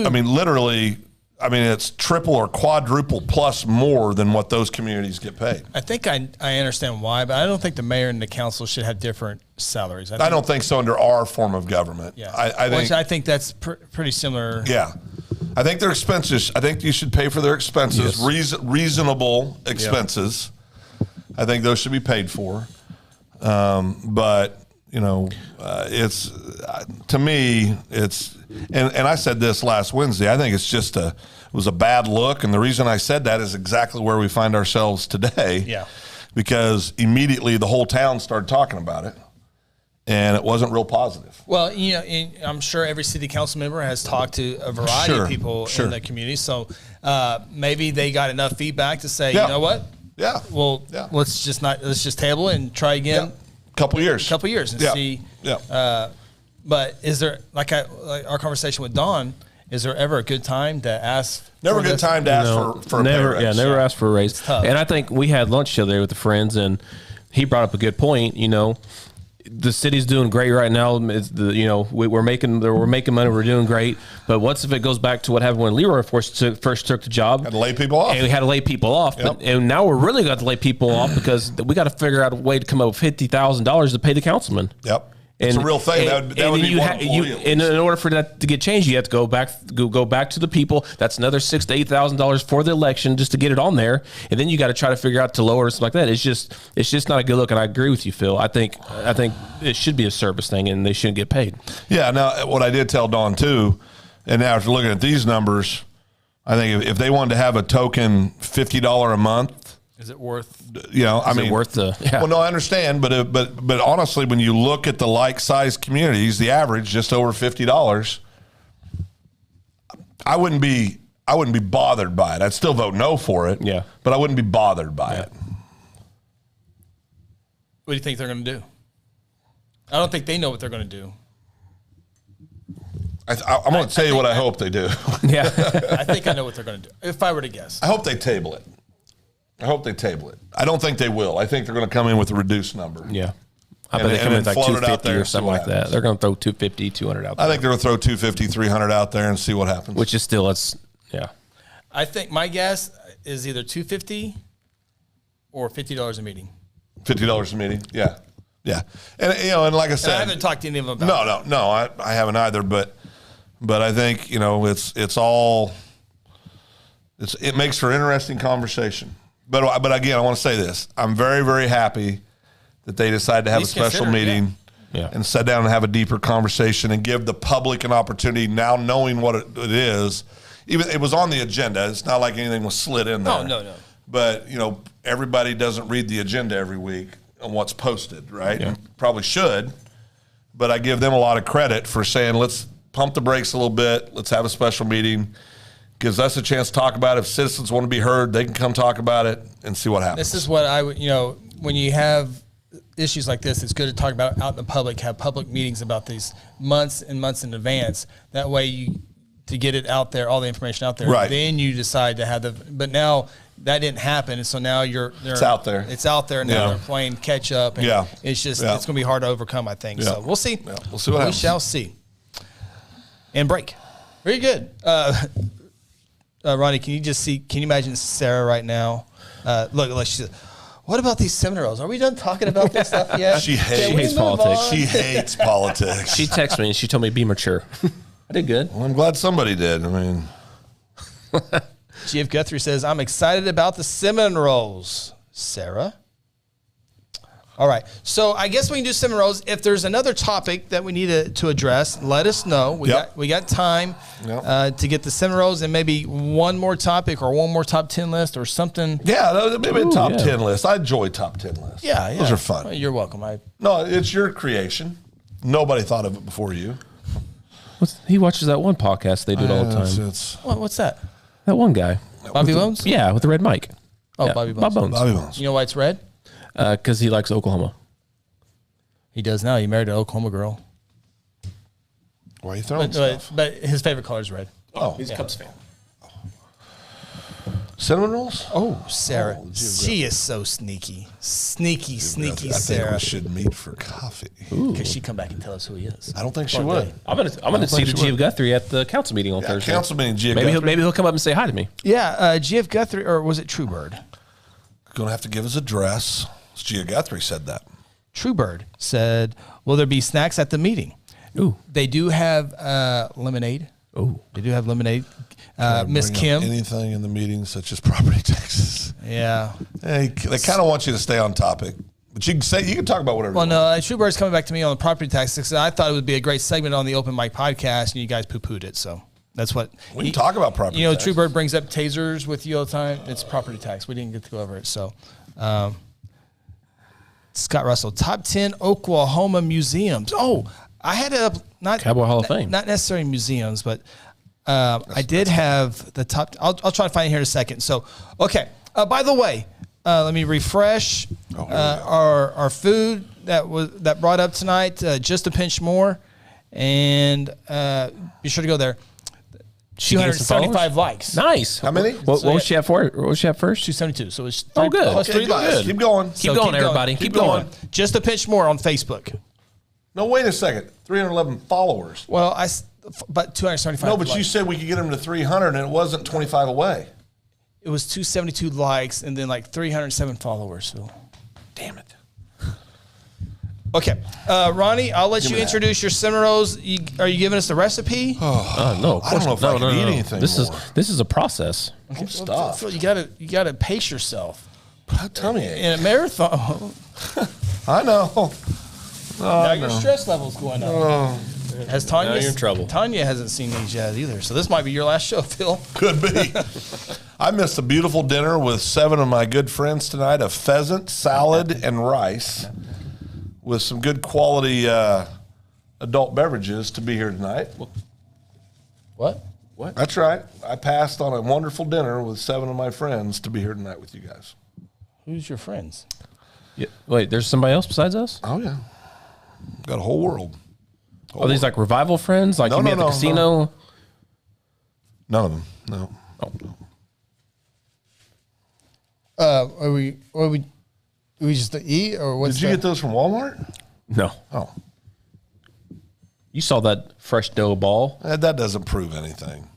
I mean, literally, it's triple or quadruple plus more than what those communities get paid. I think I understand why, but I don't think the mayor and the council should have different salaries. I don't think so under our form of government. Yeah. I think that's pretty similar. Yeah. I think their expenses, I think you should pay for their expenses, reasonable expenses. Yeah. I think those should be paid for. But, it's, to me, it's, and I said this last Wednesday, I think it's just it was a bad look. And the reason I said that is exactly where we find ourselves today. Yeah. because immediately the whole town started talking about it, and it wasn't real positive. Well, I'm sure every city council member has talked to a variety of people in the community. So maybe they got enough feedback to say, you know what? Yeah. Well, let's just table it and try again. Couple years and see. Yeah. But is there like our conversation with Don? Is there ever a good time to ask? Never a good time to ask for a pay raise. Yeah, never ask for a raise. And I think we had lunch the other day with the friends, and he brought up a good point. The city's doing great right now. We're making money. We're doing great. But what's if it goes back to what happened when Leroy first took the job? Had to lay people off. And we had to lay people off. Yep. And now we're really got to lay people off because we got to figure out a way to come up with $50,000 to pay the councilman. Yep. It's a real thing. That would be one employee. In order for that to get changed, you have to go back to the people. That's another $6,000 to $8,000 for the election just to get it on there, and then you got to try to figure out to lower it, something like that. It's just not a good look. And I agree with you, Phil. I think it should be a service thing, and they shouldn't get paid. Yeah. Now, what I did tell Dawn too, and now after looking at these numbers, I think if they wanted to have a token $50 a month. Is it worth? Worth the? Yeah. Well, no, I understand, but honestly, when you look at the like-sized communities, the average just over $50. I wouldn't be bothered by it. I'd still vote no for it. Yeah, but I wouldn't be bothered by it. What do you think they're going to do? I don't think they know what they're going to do. I'm going to tell you what I hope they do. Yeah, I think I know what they're going to do. If I were to guess, I hope they table it. I don't think they will. I think they're going to come in with a reduced number. Yeah. I bet they come in with like 250 or something like that. They're going to throw 250, 200 out there. I think they're going to throw 250, 300 out there and see what happens. Which is still, yeah. I think my guess is either 250 or $50 a meeting. $50 a meeting, yeah. Yeah. And like I said. And I haven't talked to any of them about it. No, I haven't either. But I think, it makes for interesting conversation. But again, I want to say this. I'm very, very happy that they decided to have a special meeting and sit down and have a deeper conversation and give the public an opportunity now knowing what it is. Even it was on the agenda. It's not like anything was slid in there. Oh, no. But, everybody doesn't read the agenda every week on what's posted, right? Yeah. Probably should. But I give them a lot of credit for saying, let's pump the brakes a little bit. Let's have a special meeting. Gives us a chance to talk about it. If citizens want to be heard, they can come talk about it and see what happens. This is what I would, when you have issues like this, it's good to talk about out in the public, have public meetings about these months and months in advance. That way to get it out there, all the information out there. Right. Then you decide to but now that didn't happen. And so now it's out there. It's out there. Now they're playing catch up. And it's just, it's going to be hard to overcome, I think. So we'll see. Yeah. We'll see what happens. We shall see. And break. Very good. Ronnie, can you imagine Sarah right now? Look, she said, what about these seminars? Are we done talking about this stuff yet? She hates politics. She hates politics. She texted me and she told me, be mature. I did good. Well, I'm glad somebody did. I mean. GF Guthrie says, I'm excited about the Seminoles. Sarah? All right. So I guess we can do Seminoles. If there's another topic that we need to address, let us know. We got time to get the Seminoles and maybe one more topic or one more top 10 list or something. Yeah, maybe a top 10 list. I enjoy top 10 lists. Yeah. Those are fun. Well, you're welcome. No, it's your creation. Nobody thought of it before you. He watches that one podcast they do it all the time. What's that? That one guy. Bobby Bones? Yeah, with the red mic. Oh, yeah. Bobby Bones. Bobby Bones. You know why it's red? Because he likes Oklahoma. He does now. He married an Oklahoma girl. Why are you throwing stuff? But his favorite color is red. Oh, he's a Cubs fan. Cinnamon rolls? Oh, Sarah. She is so sneaky. Sneaky Sarah. I think we should meet for coffee. Because she come back and tell us who he is. I don't think she would. I'm gonna see the GF Guthrie at the council meeting on Thursday. Council meeting, GF Guthrie. Guthrie. Maybe he'll come up and say hi to me. Yeah, GF Guthrie, or was it Truebird? Going to have to give his address. GF Guthrie said that. Truebird said, will there be snacks at the meeting? Ooh. They do have lemonade. Oh, they do have lemonade. Miss Kim. Anything in the meeting such as property taxes. Yeah. They kind of want you to stay on topic. But you can talk about whatever. Well, no, Truebird's coming back to me on the property taxes. I thought it would be a great segment on the Open Mic podcast, and you guys poo-pooed it. So that's what we can talk about property. tax. Truebird brings up tasers with you all the time. It's property tax. We didn't get to go over it. So, Scott Russell, top 10 Oklahoma museums. Oh, I had it up, not Cowboy Hall of Fame. Not necessarily museums, but I did have the top. I'll try to find it here in a second. So, okay. By the way, let me refresh our food that brought up tonight. Just a pinch more, and be sure to go there. 275 likes. Nice. How many? What was she at for? What was she at first? 272. So it's Oh, good. plus Okay, 3 likes. good. Keep going. Keep going, everybody. Keep going. Just a pinch more on Facebook. No, wait a second. 311 followers. Well, but 275. No, but likes. you said we could get them to 300, and it wasn't 25 away. It was 272 likes and then like 307 followers. So, Damn it. okay, Ronnie, I'll let you me introduce your cinnamon rolls. Are you giving us the recipe? No, of I don't course know if not. I can eat anything This more. is a process. I'm stuffed. Phil, you gotta pace yourself Tummy ache. in a marathon. I know. Now your stress level's going up. Has Tanya? Now you're in trouble. Tanya hasn't seen these yet either, so this might be your last show, Phil. Could be. I missed a beautiful dinner with 7 of my good friends tonight, a pheasant, salad, and rice with some good quality adult beverages to be here tonight. What? That's right. I passed on a wonderful dinner with 7 of my friends to be here tonight with you guys. Who's your friends? Yeah. Wait, there's somebody else besides us? Oh, yeah. Got a whole world. Are these like revival friends? Like No, you meet no, at the no, casino? None of them. No. Are we just to eat or what's Did you get those from Walmart? No. Oh. You saw that fresh dough ball. That doesn't prove anything.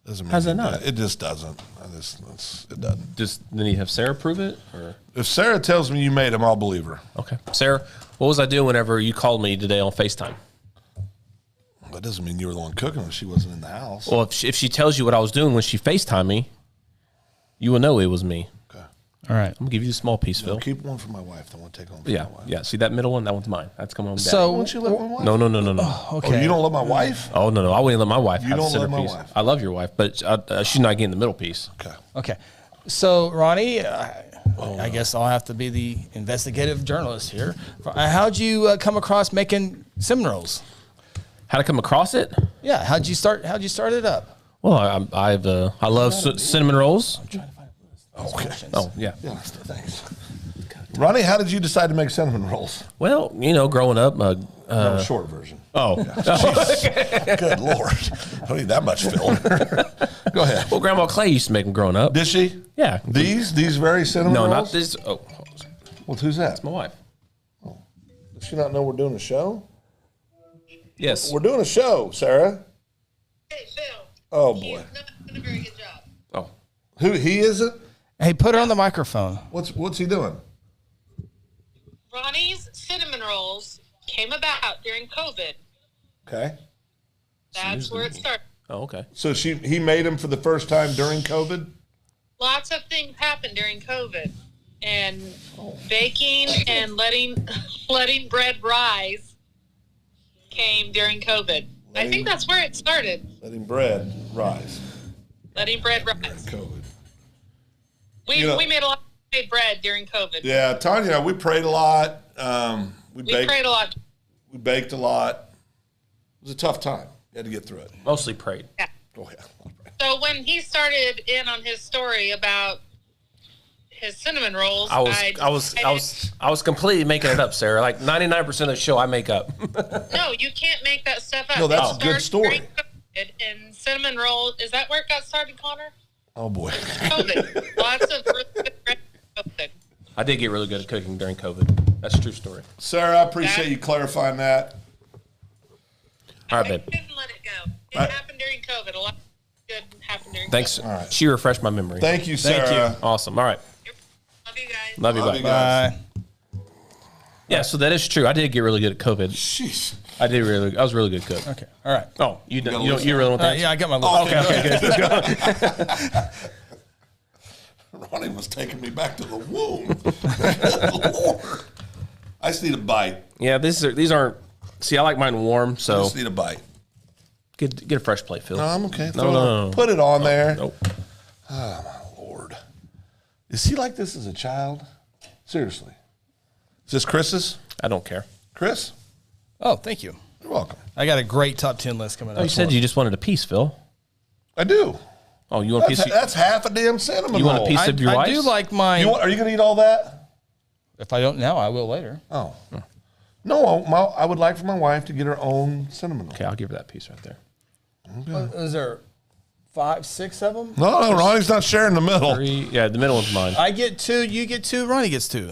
Doesn't mean How's that not? It just doesn't. It doesn't. Just then you have Sarah prove it? Or If Sarah tells me you made them, I'll believe her. okay. Sarah, what was I doing whenever you called me today on FaceTime? That doesn't mean you were the one cooking if she wasn't in the house. Well, if she tells you what I was doing when she FaceTimed me, you will know it was me. Okay. All right. I'm gonna give you the small piece, Phil. Keep one for my wife. I want to take home for Yeah, my wife. yeah. See that middle one? That one's mine. That's coming home. Dad. So Won't you let my wife? no. okay. Oh, you don't love my wife? Oh no. I wouldn't let my wife have don't the love my centerpiece. wife. I love your wife, but she's not getting the middle piece. Okay. Okay. So, Ronnie, I guess I'll have to be the investigative journalist here. How'd you come across making cinnamon rolls? How to come across it? Yeah. How'd you start it up? Well, I love cinnamon rolls. I'm trying to find a list. Okay. Oh yeah. Yeah, thanks. Ronnie, how did you decide to make cinnamon rolls? Well, growing up. No, short version. Oh. Good Lord. I don't need that much filler. Go ahead. Well, Grandma Clay used to make them growing up. Did she? Yeah. These very cinnamon No, rolls? not this. Oh, Well, who's that? my wife. Does she not know we're doing a show? Yes. We're doing a show, Sarah. Hey, Phil. Oh, He's boy. not doing a very good job. Oh. Who, he isn't? Hey, put her on the microphone. What's he doing? Ronnie's cinnamon rolls came about during COVID. Okay. That's where it started. Oh, okay. So he made them for the first time during COVID? Lots of things happened during COVID. And baking and letting bread rise came during COVID. I think that's where it started. Letting bread rise. Letting bread rise. COVID. We made a lot of bread during COVID. Yeah, Tanya, we prayed a lot. We prayed a lot. We baked a lot. It was a tough time. You had to get through it. Mostly prayed. Yeah. Oh, yeah. So when he started in on his story about his cinnamon rolls, I was completely making it up, Sarah. Like 99% of the show I make up. No, you can't make that stuff up. No, that's It a good started story. during COVID, and cinnamon roll, is that where it got started, Connor? Oh, boy. COVID. Lots of really good bread during COVID. I did get really good at cooking during COVID. That's a true story. Sarah, I appreciate you clarifying that. All right, I babe. couldn't let it go. It Right. happened during COVID. A lot of good happened during Thanks. COVID. right. She refreshed my memory. Thank you, Sarah. Awesome. All right. Love you guys. Love you. Love Bye. you guys. Bye. Yeah, so that is true. I did get really good at COVID. Jeez. I was really good cook. Okay. All right. Oh, you got a don't, list? you really want that? Yeah, I got my list. Okay, good. Ronnie was taking me back to the womb. Good Lord. I just need a bite. Yeah, these aren't. See, I like mine warm, I so just need a bite. get a fresh plate, Phil. No, I'm okay. No. Put it on there. Nope. Lord. Is he like this as a child? Seriously. this Chris's? I don't care. Chris? Oh, thank you. You're welcome. I got a great top 10 list coming up. Oh, you said you just wanted a piece, Phil. I do. Oh, you want a piece? That's half a damn cinnamon You want a roll. piece of your I wife's? do like mine. Are you going to eat all that? If I don't now, I will later. Oh. No, I would like for my wife to get her own cinnamon roll. Okay, I'll give her that piece right there. Is there 5, 6 of them? No, Ronnie's not sharing the middle. 3. Yeah, the middle one's mine. I get 2, you get 2, Ronnie gets 2.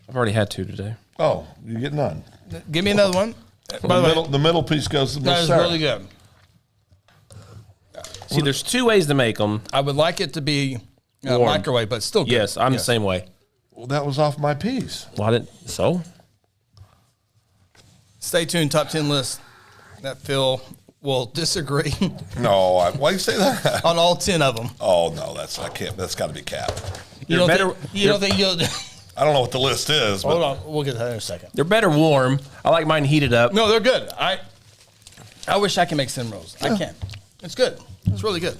I've already had 2 today. Oh, you get none. Give me another one. By the way, The middle piece goes to that is Sarah. really good. See, there's 2 ways to make them. I would like it to be Warm. microwave, but still good. Yes, I'm the same way. Well, that was off my piece. Well, I didn't. So? Stay tuned, top 10 list that Phil will disagree No, why do you say that? on all 10 of them. Oh no, I can't. That's got to be cap. You don't think you'll... I don't know what the list is, but Hold on, we'll get to that in a second. They're better warm. I like mine heated up. No, they're good. I wish I could make cinnamon rolls. I can't. It's good. It's really good.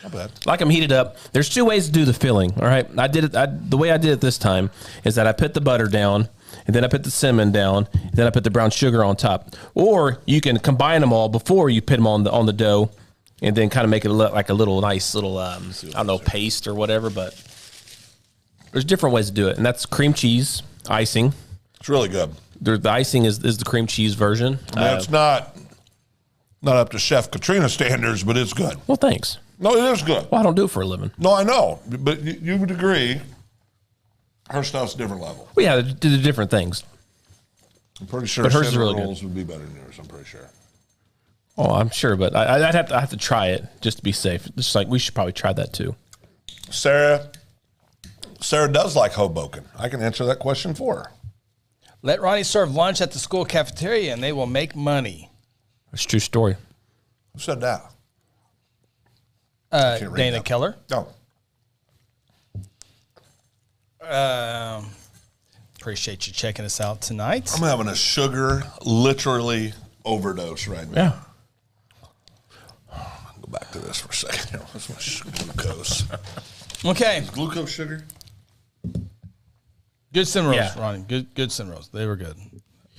not bad. Like them heated up. There's 2 ways to do the filling. All right, I did it. The way I did it this time is that I put the butter down, and then I put the cinnamon down, and then I put the brown sugar on top. Or you can combine them all before you put them on the dough, and then kind of make it look like a little nice little I don't know, paste or whatever. But there's different ways to do it, and that's cream cheese icing. It's really good. The icing is the cream cheese version. I mean, it's not up to Chef Katrina standards, but it's good. Well, thanks. No, it is good. Well, I don't do it for a living. No, I know, but you would agree her stuff's a different level. Well, yeah, they do the different things. I'm pretty sure But hers is cinnamon really good. rolls would be better than yours. I'm pretty sure. Oh, I'm sure, but I'd have to try it just to be safe. Just like we should probably try that too. Sarah does like Hoboken. I can answer that question for her. Let Ronnie serve lunch at the school cafeteria, and they will make money. It's a true story. Who said that? Can't read Dana that. Keller. No. Appreciate you checking us out tonight. I'm having a sugar literally overdose right now. Yeah. Go back to this for a second. Here. That's my glucose. Okay, Glucose sugar? good cinnamon rolls, Yeah. Ronnie. Good cinnamon rolls. They were good.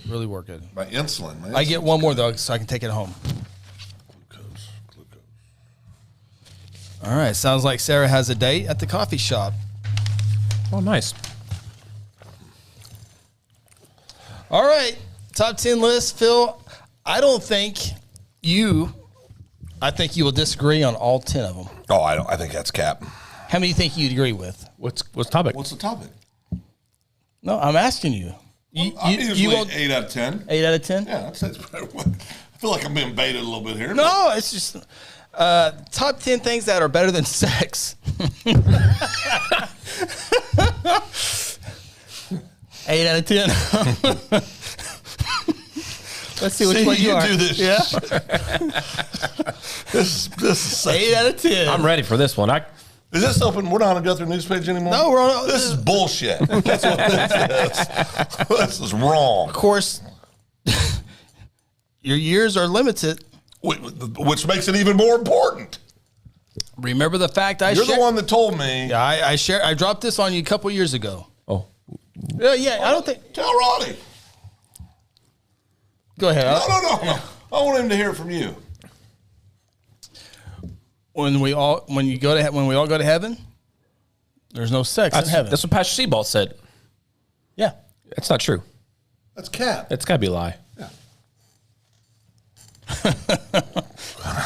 Really were good. My insulin, man. I get one more though, so I can take it home. Glucose. All right. Sounds like Sarah has a date at the coffee shop. Oh, nice. All right. Top 10 list, Phil. I think you will disagree on all 10 of them. Oh, I think that's cap. How many do you think you'd agree with? What's the topic? What's the topic? No, I'm asking you. I'm usually won't- 8 out of 10. 8 out of 10? Yeah, that's I feel like I'm being baited a little bit here. No, it's just top 10 things that are better than sex. 8 out of 10. Let's see which one you are. do this. Yeah. This is such, 8 out of 10. I'm ready for this one. Is this open? We're not on a Guthrie news page anymore? No, we're on. This is bullshit. That's what this is. This is wrong. Of course, your years are limited. Which makes it even more important. Remember the fact I You're shared? the one that told me. Yeah, I dropped this on you a couple years ago. Oh, Yeah, I don't think. Tell Ronnie. Go ahead. No. I want him to hear it from you. When we all go to heaven, there's no sex in heaven. that's what Pastor Seabalt said. Yeah. That's not true. That's cap. It's got to be a lie.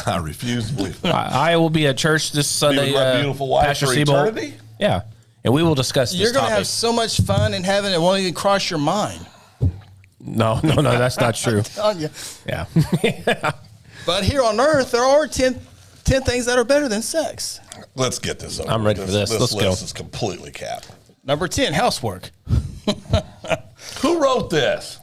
I refuse to believe it. I will be at church this Be Sunday. with my beautiful wife Pastor for Seabalt. eternity? Yeah, and we will discuss this You're going to topic. have so much fun in heaven, it won't even cross your mind. No, that's not true. Telling you. Yeah. But here on earth, there are 10 things that are better than sex. Let's get this over. I'm ready for this. Let's list go. is completely cap. Number 10, housework. Who wrote this?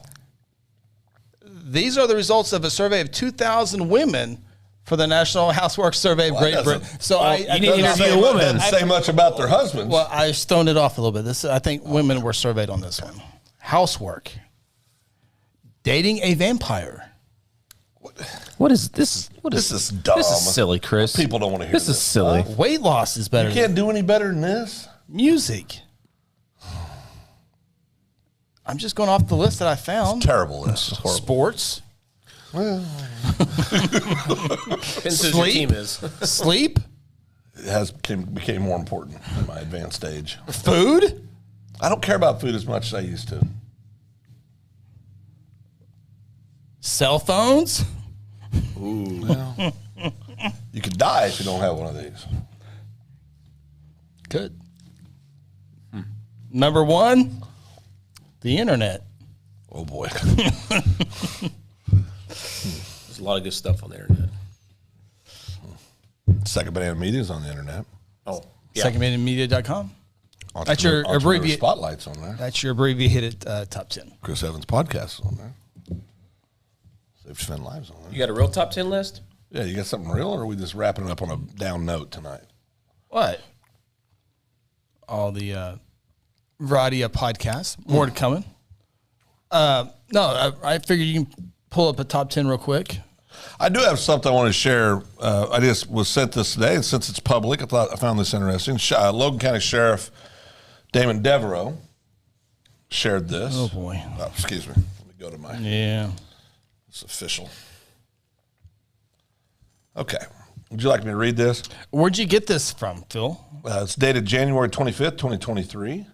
These are the results of a survey of 2,000 women for the National Housework Survey of Great Britain. So you need to interview a woman. Doesn't say much about their husbands. Well, I stoned it off a little bit. I think women were surveyed on this one. Housework. Dating a vampire. What is this? This is dumb. This is silly, Chris. People don't want to hear This this. is silly. Weight loss is better. You can't do any better than this. Music. I'm just going off the list that I found. Terrible list. Sports. Well, Depends who your team is. Sleep. it became more important in my advanced age. Food. I don't care about food as much as I used to. Cell phones. Ooh. Well, you could die if you don't have one of these. Good. Number 1, the internet. Oh, boy. There's a lot of good stuff on the internet. Second Banana Media is on the internet. Oh, yeah. Secondmediamedia.com. That's your abbreviated spotlights on there. That's your abbreviated top 10. Chris Evans podcast is on there. Save Spend Lives on there. You got a real top 10 list? Yeah, you got something real, or are we just wrapping it up on a down note tonight? What? All the variety of podcasts. More to coming. No, I figured you can pull up a top 10 real quick. I do have something I want to share. I just was sent this today, and since it's public, I found this interesting. Logan County Sheriff Damon Devereaux shared this. Oh, boy. Excuse me. Let me go to my... Yeah. It's official. Okay. Would you like me to read this? Where'd you get this from, Phil? It's dated January 25th, 2023.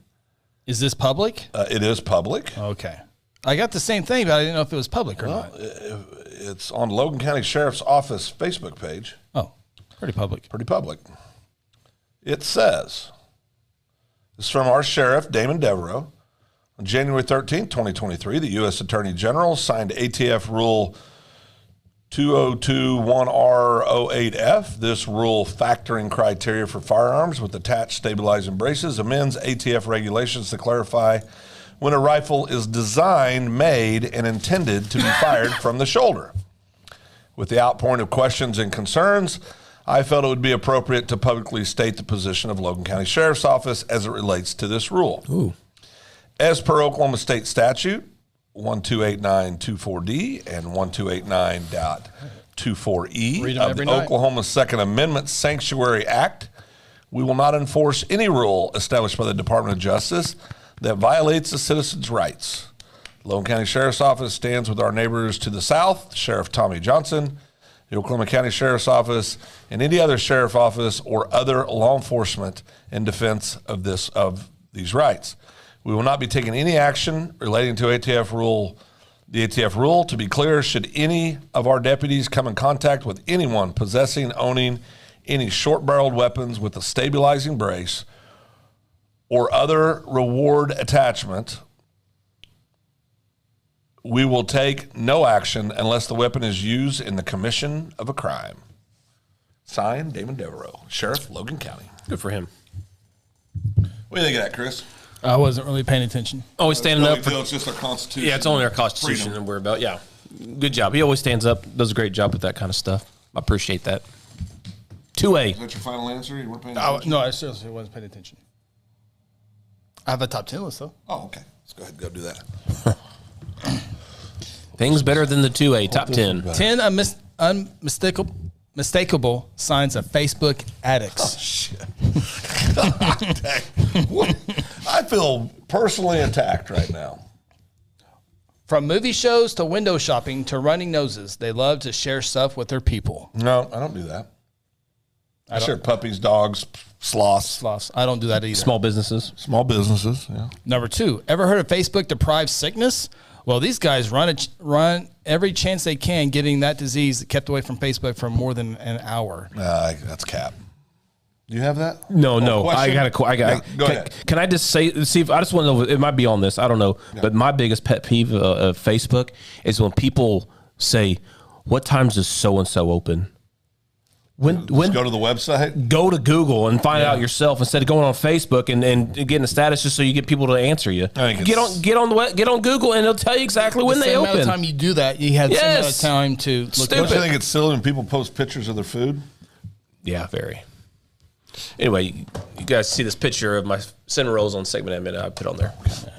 Is this public? It is public. Okay. I got the same thing, but I didn't know if it was public or not. It's on Logan County Sheriff's Office Facebook page. Oh, pretty public. Pretty public. It says, this is from our Sheriff, Damon Devereaux. On January 13th, 2023, the U.S. Attorney General signed ATF Rule 2021R08F. This rule, factoring criteria for firearms with attached stabilizing braces, amends ATF regulations to clarify when a rifle is designed, made, and intended to be fired from the shoulder. With the outpouring of questions and concerns, I felt it would be appropriate to publicly state the position of Logan County Sheriff's Office as it relates to this rule. Ooh. As per Oklahoma State Statute 1289.24D and 1289.24E of the Oklahoma Second Amendment Sanctuary Act, we will not enforce any rule established by the Department of Justice that violates a citizen's rights. Logan County Sheriff's Office stands with our neighbors to the south, Sheriff Tommy Johnson, the Oklahoma County Sheriff's Office, and any other sheriff office or other law enforcement in defense of these rights. We will not be taking any action relating to the ATF rule. To be clear, should any of our deputies come in contact with anyone possessing, owning any short-barreled weapons with a stabilizing brace or other reward attachment, we will take no action unless the weapon is used in the commission of a crime. Signed, Damon Devereaux, Sheriff, Logan County. Good for him. What do you think of that, Chris? I wasn't really paying attention. Always standing up for. It's just our Constitution. Yeah, it's only our Constitution that we're about. Yeah. Good job. He always stands up, does a great job with that kind of stuff. I appreciate that. 2A. Is that your final answer? You weren't paying attention? No, I seriously wasn't paying attention. I have a top 10 list, though. Oh, okay. Let's go ahead and go do that. Things better than the 2A. Top 10. 10 unmistakable signs of Facebook addicts. Oh, shit. God dang. I feel personally attacked right now. From movie shows to window shopping to running noses, they love to share stuff with their people. No, I don't do that. I share puppies, dogs, sloths. I don't do that either. Small businesses. Small businesses, yeah. Number 2, ever heard of Facebook deprived sickness? Well, these guys run every chance they can getting that disease kept away from Facebook for more than an hour. That's cap. Do you have that? No. Go ahead. Can I just see if I just want to know, it might be on this, I don't know, but my biggest pet peeve of Facebook is when people say, what times is so-and-so open? When go to the website? Go to Google and find out yourself instead of going on Facebook and getting a status just so you get people to answer you. Get on Google and it'll tell you exactly when they open. The amount of time you do that, you had some amount of time to look. Don't you think it's silly when people post pictures of their food? Yeah, very. Anyway, you guys see this picture of my cinnamon rolls on Segment Minute I put on there.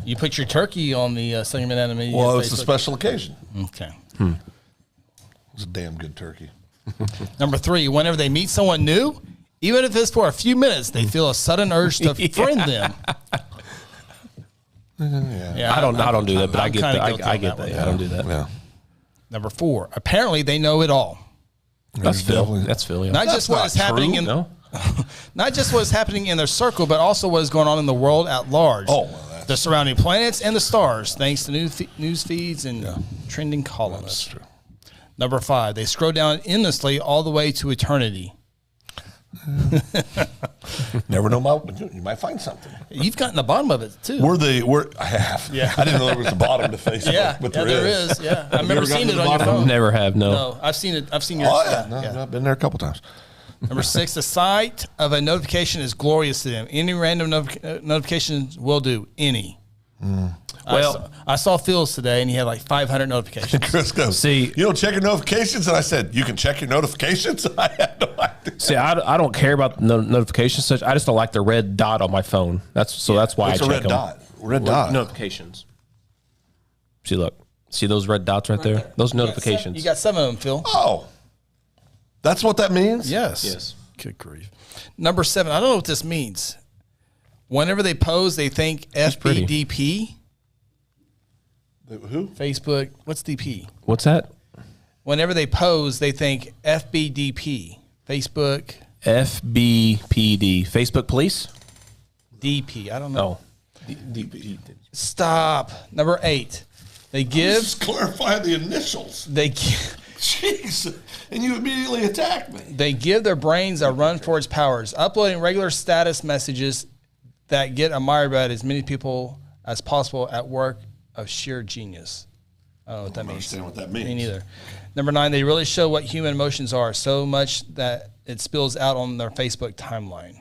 You put your turkey on the Segment Minute. Well, it's a special occasion. Okay. It's a damn good turkey. Number 3, whenever they meet someone new, even if it's for a few minutes, they feel a sudden urge to friend them. Yeah, I don't do that, but I get that. I get one. that. I don't do that. Yeah. Number 4, apparently they know it all. That's Phil. That's Phil. Yeah. Not just what is happening in not just what is happening in their circle, but also what is going on in the world at large. Oh, well, the surrounding planets and the stars, thanks to news feeds and trending columns. that's true. Number 5, they scroll down endlessly all the way to eternity. Never know, you might find something. You've gotten the bottom of it too. I have. Yeah. I didn't know there was a bottom to Facebook, yeah, but there is. Yeah, I've never seen it on your bottom? phone. Never have. No, I've seen it. I've seen yours. Oh, yeah. No, I've been there a couple times. Number 6, the sight of a notification is glorious to them. Any random notifications will do. Any. Well, I saw Phil's today, and he had like 500 notifications. Chris goes, See, you don't check your notifications? And I said, you can check your notifications? I had no idea. See, I don't care about the notifications. Such I just don't like the red dot on my phone. That's why What's I a check red them. dot? Red dot. Notifications. See, look. See those red dots right there? Those notifications. You got 7 of them, Phil. Oh. That's what that means? Yes. Good grief. Number 7, I don't know what this means. Whenever they pose, they think FBDP. Who? Facebook. What's DP? What's that? Whenever they pose, they think FBDP. Facebook. FBPD. Facebook Police? DP. I don't know. Oh. DP. Stop. Number 8. They give. Just clarify the initials. Jeez. And you immediately attacked me. They give their brains a run for its powers, uploading regular status messages that get admired by as many people as possible at work of sheer genius. I don't know what that means. Understand what that means. Me neither. Number 9, they really show what human emotions are, so much that it spills out on their Facebook timeline.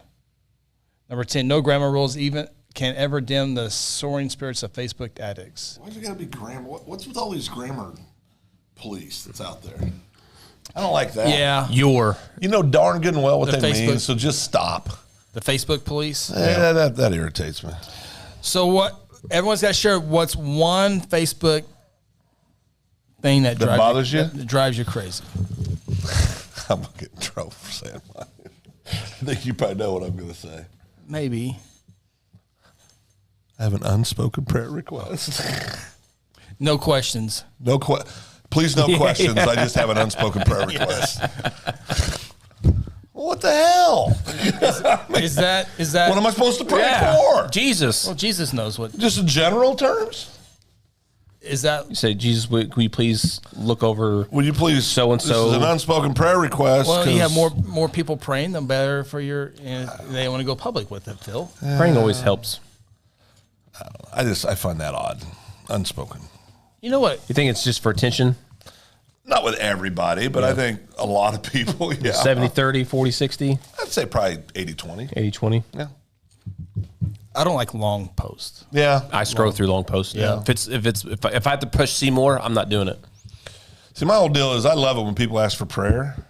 Number 10, no grammar rules even can ever dim the soaring spirits of Facebook addicts. Why's it got to be grammar? What's with all these grammar police that's out there? I don't like that. Yeah. You know darn good and well what The they Facebook- mean, so just stop. The Facebook police. Yeah, that irritates me. So what? Everyone's got to share what's one Facebook thing that bothers you? That drives you crazy. I'm going to get in trouble for saying mine. I think you probably know what I'm going to say. Maybe. I have an unspoken prayer request. No questions. Please, no questions. I just have an unspoken prayer request. What the hell? Is that What am I supposed to pray for? Jesus. Well, Jesus knows what. Just in general terms? Is that? You say, Jesus, will you please look over? Would you please? So-and-so. This is an unspoken prayer request. Well, you have 'cause more people praying, the better for your. They want to go public with it, Phil. Praying always helps. I find that odd. Unspoken. You know what? You think it's just for attention? Not with everybody, but I think a lot of people, yeah. 70-30, 40-60, I'd say probably 80-20. 80-20. Yeah. I don't like long posts. Yeah. I scroll through long posts. Yeah. If I have to push see more, I'm not doing it. See, my whole deal is I love it when people ask for prayer.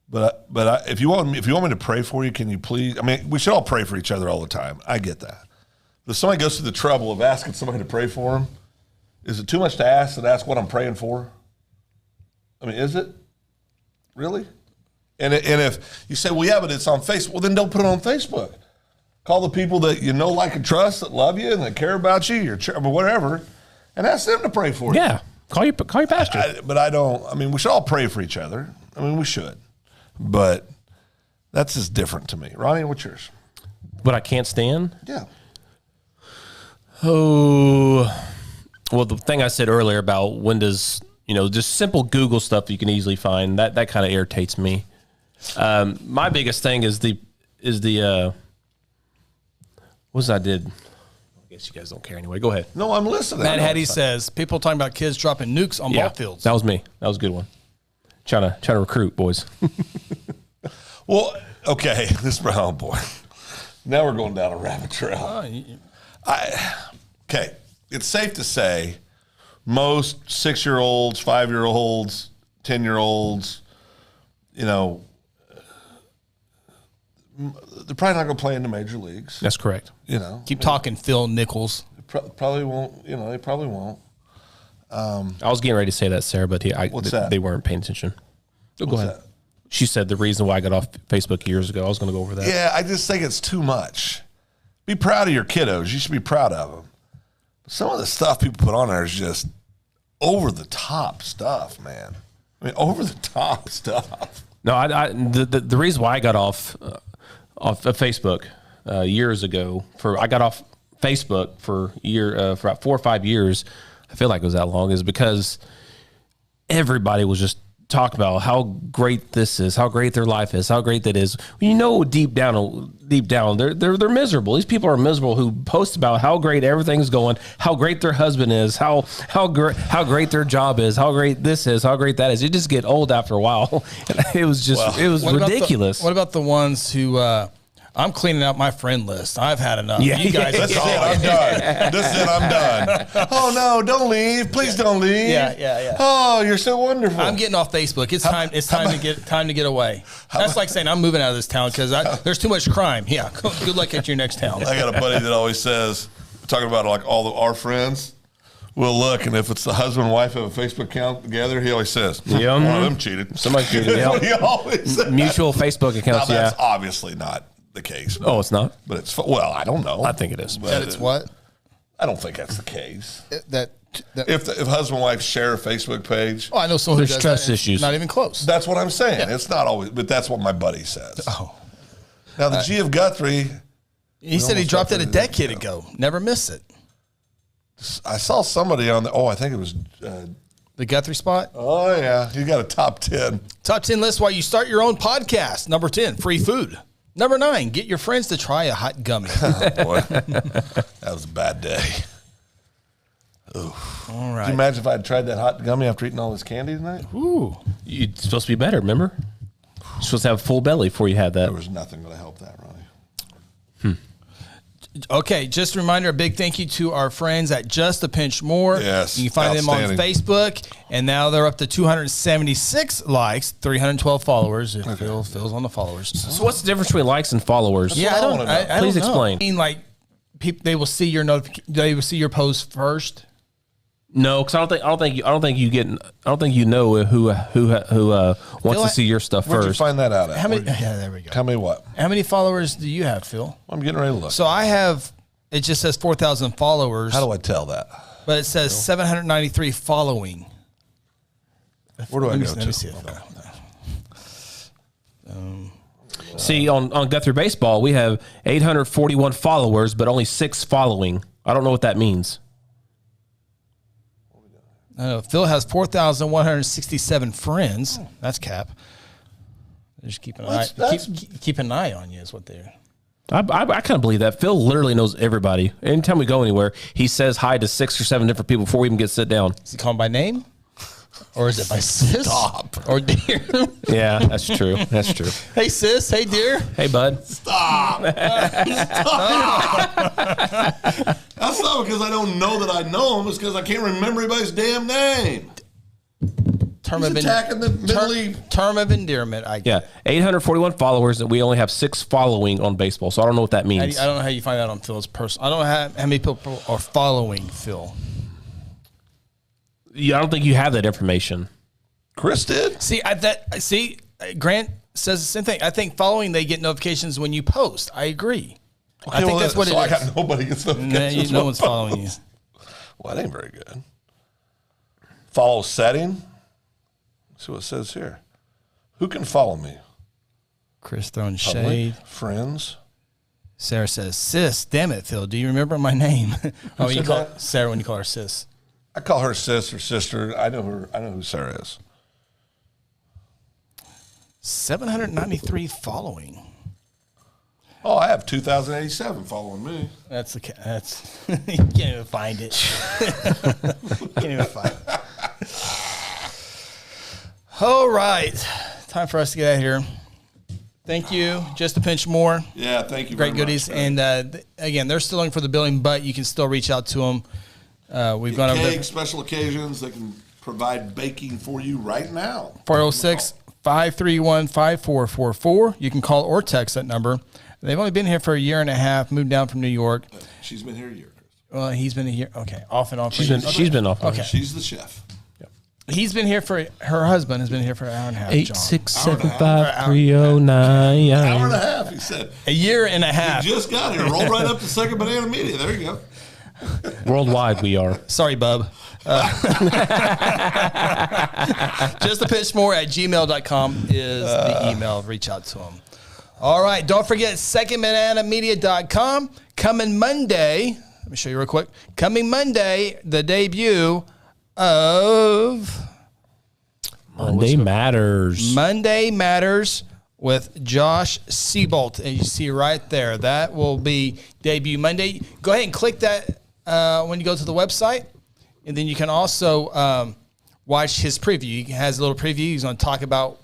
But if you want me to pray for you, can you please? I mean, we should all pray for each other all the time. I get that. But if somebody goes through the trouble of asking somebody to pray for them, is it too much to ask what I'm praying for? I mean, is it? Really? And if you say, well, yeah, but it's on Facebook, well, then don't put it on Facebook. Call the people that you know, like, and trust, that love you and that care about you, your church, or whatever, and ask them to pray for you. Yeah. Call your pastor. But I don't. I mean, we should all pray for each other. I mean, we should. But that's just different to me. Ronnie, what's yours? What I can't stand? Yeah. Oh, well, the thing I said earlier about when does, just simple Google stuff you can easily find, that kind of irritates me. My biggest thing is the what I did. I guess you guys don't care anyway. Go ahead. No, I'm listening. Matt Hattie says people talking about kids dropping nukes on ball fields. That was me. That was a good one. Trying to recruit, boys. Well, okay. Oh boy. Now we're going down a rabbit trail. Okay. It's safe to say most 6-year-olds, 5-year-olds, 10-year-olds, they're probably not going to play in the major leagues. That's correct. Keep talking, Phil Nichols. Probably won't. They probably won't. I was getting ready to say that, Sarah, but What's that? They weren't paying attention. Go What's ahead. that? She said the reason why I got off Facebook years ago. I was going to go over that. Yeah, I just think it's too much. Be proud of your kiddos. You should be proud of them. But some of the stuff people put on there is just over the top stuff, man. I mean, over the top stuff. No, the reason why I got off of Facebook years ago, I got off Facebook for about 4 or 5 years. I feel like it was that long, is because everybody was just talking about how great this is, how great their life is, how great that is. You know, deep down, they're miserable. These people are miserable who post about how great everything's going, how great their husband is, how great their job is, how great this is, how great that is. You just get old after a while. It was ridiculous. What about the ones who? I'm cleaning out my friend list. I've had enough. Yeah, you guys. This is it. I'm done. This is it. I'm done. Oh no! Don't leave. Please don't leave. Yeah. Oh, you're so wonderful. I'm getting off Facebook. It's time. It's time to get away. That's like saying I'm moving out of this town because there's too much crime. Yeah. Good luck at your next town. I got a buddy that always says, talking about like our friends. We'll look, and if it's the husband and wife have a Facebook account together, he always says, one of them cheated. Somebody cheated. Yeah. He always says mutual Facebook accounts. Now, that's obviously not the case. Oh, it's not? But it's, well, I don't know. I think it is. But it's what? I don't think that's the case. If husband and wife share a Facebook page. Oh, I know someone who there's does trust that. issues. Not even close. That's what I'm saying. Yeah. It's not always, but that's what my buddy says. Oh. Now, the G of Guthrie. He said he dropped it a decade ago. Never miss it. I saw somebody on I think it was. The Guthrie spot? Oh, yeah. You got a top 10. Top 10 list while you start your own podcast. Number 10, free food. Number 9, get your friends to try a hot gummy. Oh, boy. That was a bad day. Ooh. All right. Can you imagine if I had tried that hot gummy after eating all this candy tonight? Ooh. You're supposed to be better, remember? You're supposed to have a full belly before you had that. There was nothing going to help that, Ronnie. Okay, just a reminder, a big thank you to our friends at Just a Pinch More. Yes, you can find them on Facebook, and now they're up to 276 likes, 312 followers. If Phil's on the followers. So what's the difference between likes and followers? Yeah, I don't know. Please explain. I mean, like, people, they will see your they will see your post first. No, because I don't think you know who wants to see your stuff Where'd first. you find that out at? How many? Yeah, there we go. Tell me what? How many followers do you have, Phil? I'm getting ready to look. So I have. It just says 4,000 followers. How do I tell that? But it says 793 following. Where do I go to? Let me see it. See, on Guthrie Baseball, we have 841 followers, but only 6 following. I don't know what that means. Phil has 4,167 friends. That's cap. Just keep an eye. Keep an eye on you is what they're. I kind of believe that. Phil literally knows everybody. Anytime we go anywhere, he says hi to 6 or 7 different people before we even get sit down. Is he calling by name? Or is it by sis? Stop. Or dear? Yeah, that's true. That's true. Hey, sis. Hey, dear. Hey, bud. Stop. That's not because I don't know that I know him. It's because I can't remember anybody's damn name. Term He's of attacking the middle term of endearment. I Yeah, 841 followers, and we only have 6 following on baseball, so I don't know what that means. I don't know how you find that on Phil's person. I don't know how many people are following Phil. Yeah, I don't think you have that information. Chris did. See, Grant says the same thing. I think following, they get notifications when you post. I agree. Okay, I think that's what it is. I got nobody gets notifications. No one's following you. Well, that ain't very good. Follow setting. See what it says here. Who can follow me? Chris throwing Public, shade. friends. Sarah says, "Sis, damn it, Phil. Do you remember my name?" Oh, you said call that? Sarah when you call her sis. I call her sis or sister. I know her. I know who Sarah is. 793 following. Oh, I have 2,087 following me. That's you can't even find it. Can't even find it. All right, time for us to get out of here. Thank you. Just a pinch more. Yeah, thank you. Great very goodies. much, And again, they're still looking for the building, but you can still reach out to them. We've gone over there. Special occasions, they can provide baking for you right now. 406-531-5444. You can call or text that number. They've only been here for a year and a half, moved down from New York. She's been here a year, Chris. Well, he's been a year. Okay, off and on. She's been off. Okay. She's the chef. He's been here her husband has been here for an hour and a half. 8675309. Hour and a half, he said. A year and a half. You just got here. Roll right up to Second Banana Media. There you go. Worldwide, we are. Sorry, bub. Justapitchmore@gmail.com is the email. Reach out to him. All right. Don't forget secondbananamedia.com. Coming Monday, let me show you real quick. Coming Monday, the debut of Monday Matters. Monday Matters with Josh Seabolt. And you see right there, that will be debut Monday. Go ahead and click that when you go to the website. And then you can also watch his preview. He has a little preview. He's going to talk about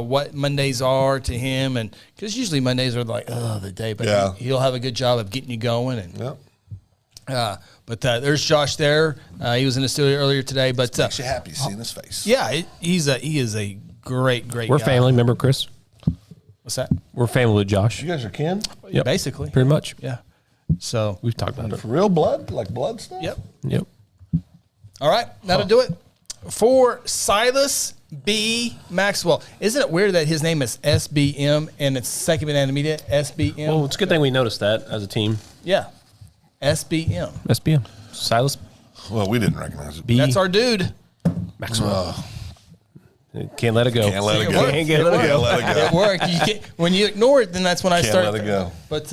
what Mondays are to him. And because usually Mondays are like, the day. But he'll have a good job of getting you going. And but there's Josh there. He was in the studio earlier today. But makes you happy seeing his face. Yeah, he is a great We're guy. family. Remember, Chris? What's that? We're family with Josh. You guys are kin? Yep. Basically. Pretty much. Yeah. So We've talked about it. For real blood? Like blood stuff? Yep. Yep. All right, that'll do it. For Silas B. Maxwell. Isn't it weird that his name is SBM and it's Second Banana Media, SBM? Well, it's a good thing we noticed that as a team. Yeah. SBM. SBM. Silas Well, we didn't recognize it. B. That's our dude. Maxwell. Can't let it go. Can't let it It go. worked. Can't Can't let it go. let it go. It worked. When you ignore it, then that's when I Can't start. let it go. But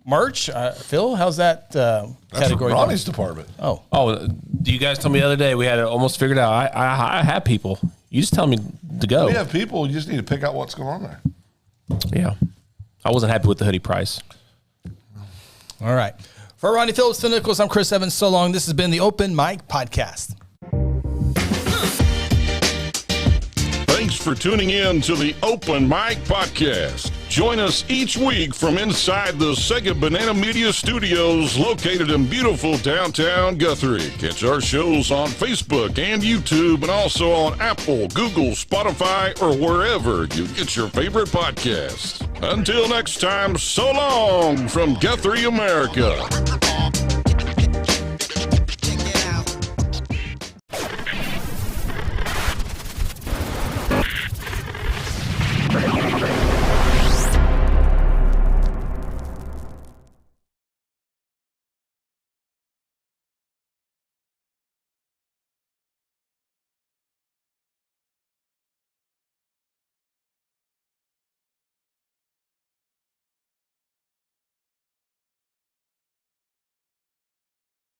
merch, Phil, how's that That's category Ronnie's going? department. Oh, You guys told me the other day we had it almost figured out. I have people. You just tell me to go. We have people. You just need to pick out what's going on there. Yeah. I wasn't happy with the hoodie price. all right. For Ronnie Phillips, Phil Nichols, I'm Chris Evans. So long. This has been the Open Mic Podcast. Thanks for tuning in to the Open Mic Podcast. Join us each week from inside the Second Banana Media Studios located in beautiful downtown Guthrie. Catch our shows on Facebook and YouTube and also on Apple, Google, Spotify, or wherever you get your favorite podcasts. Until next time, so long from Guthrie, America.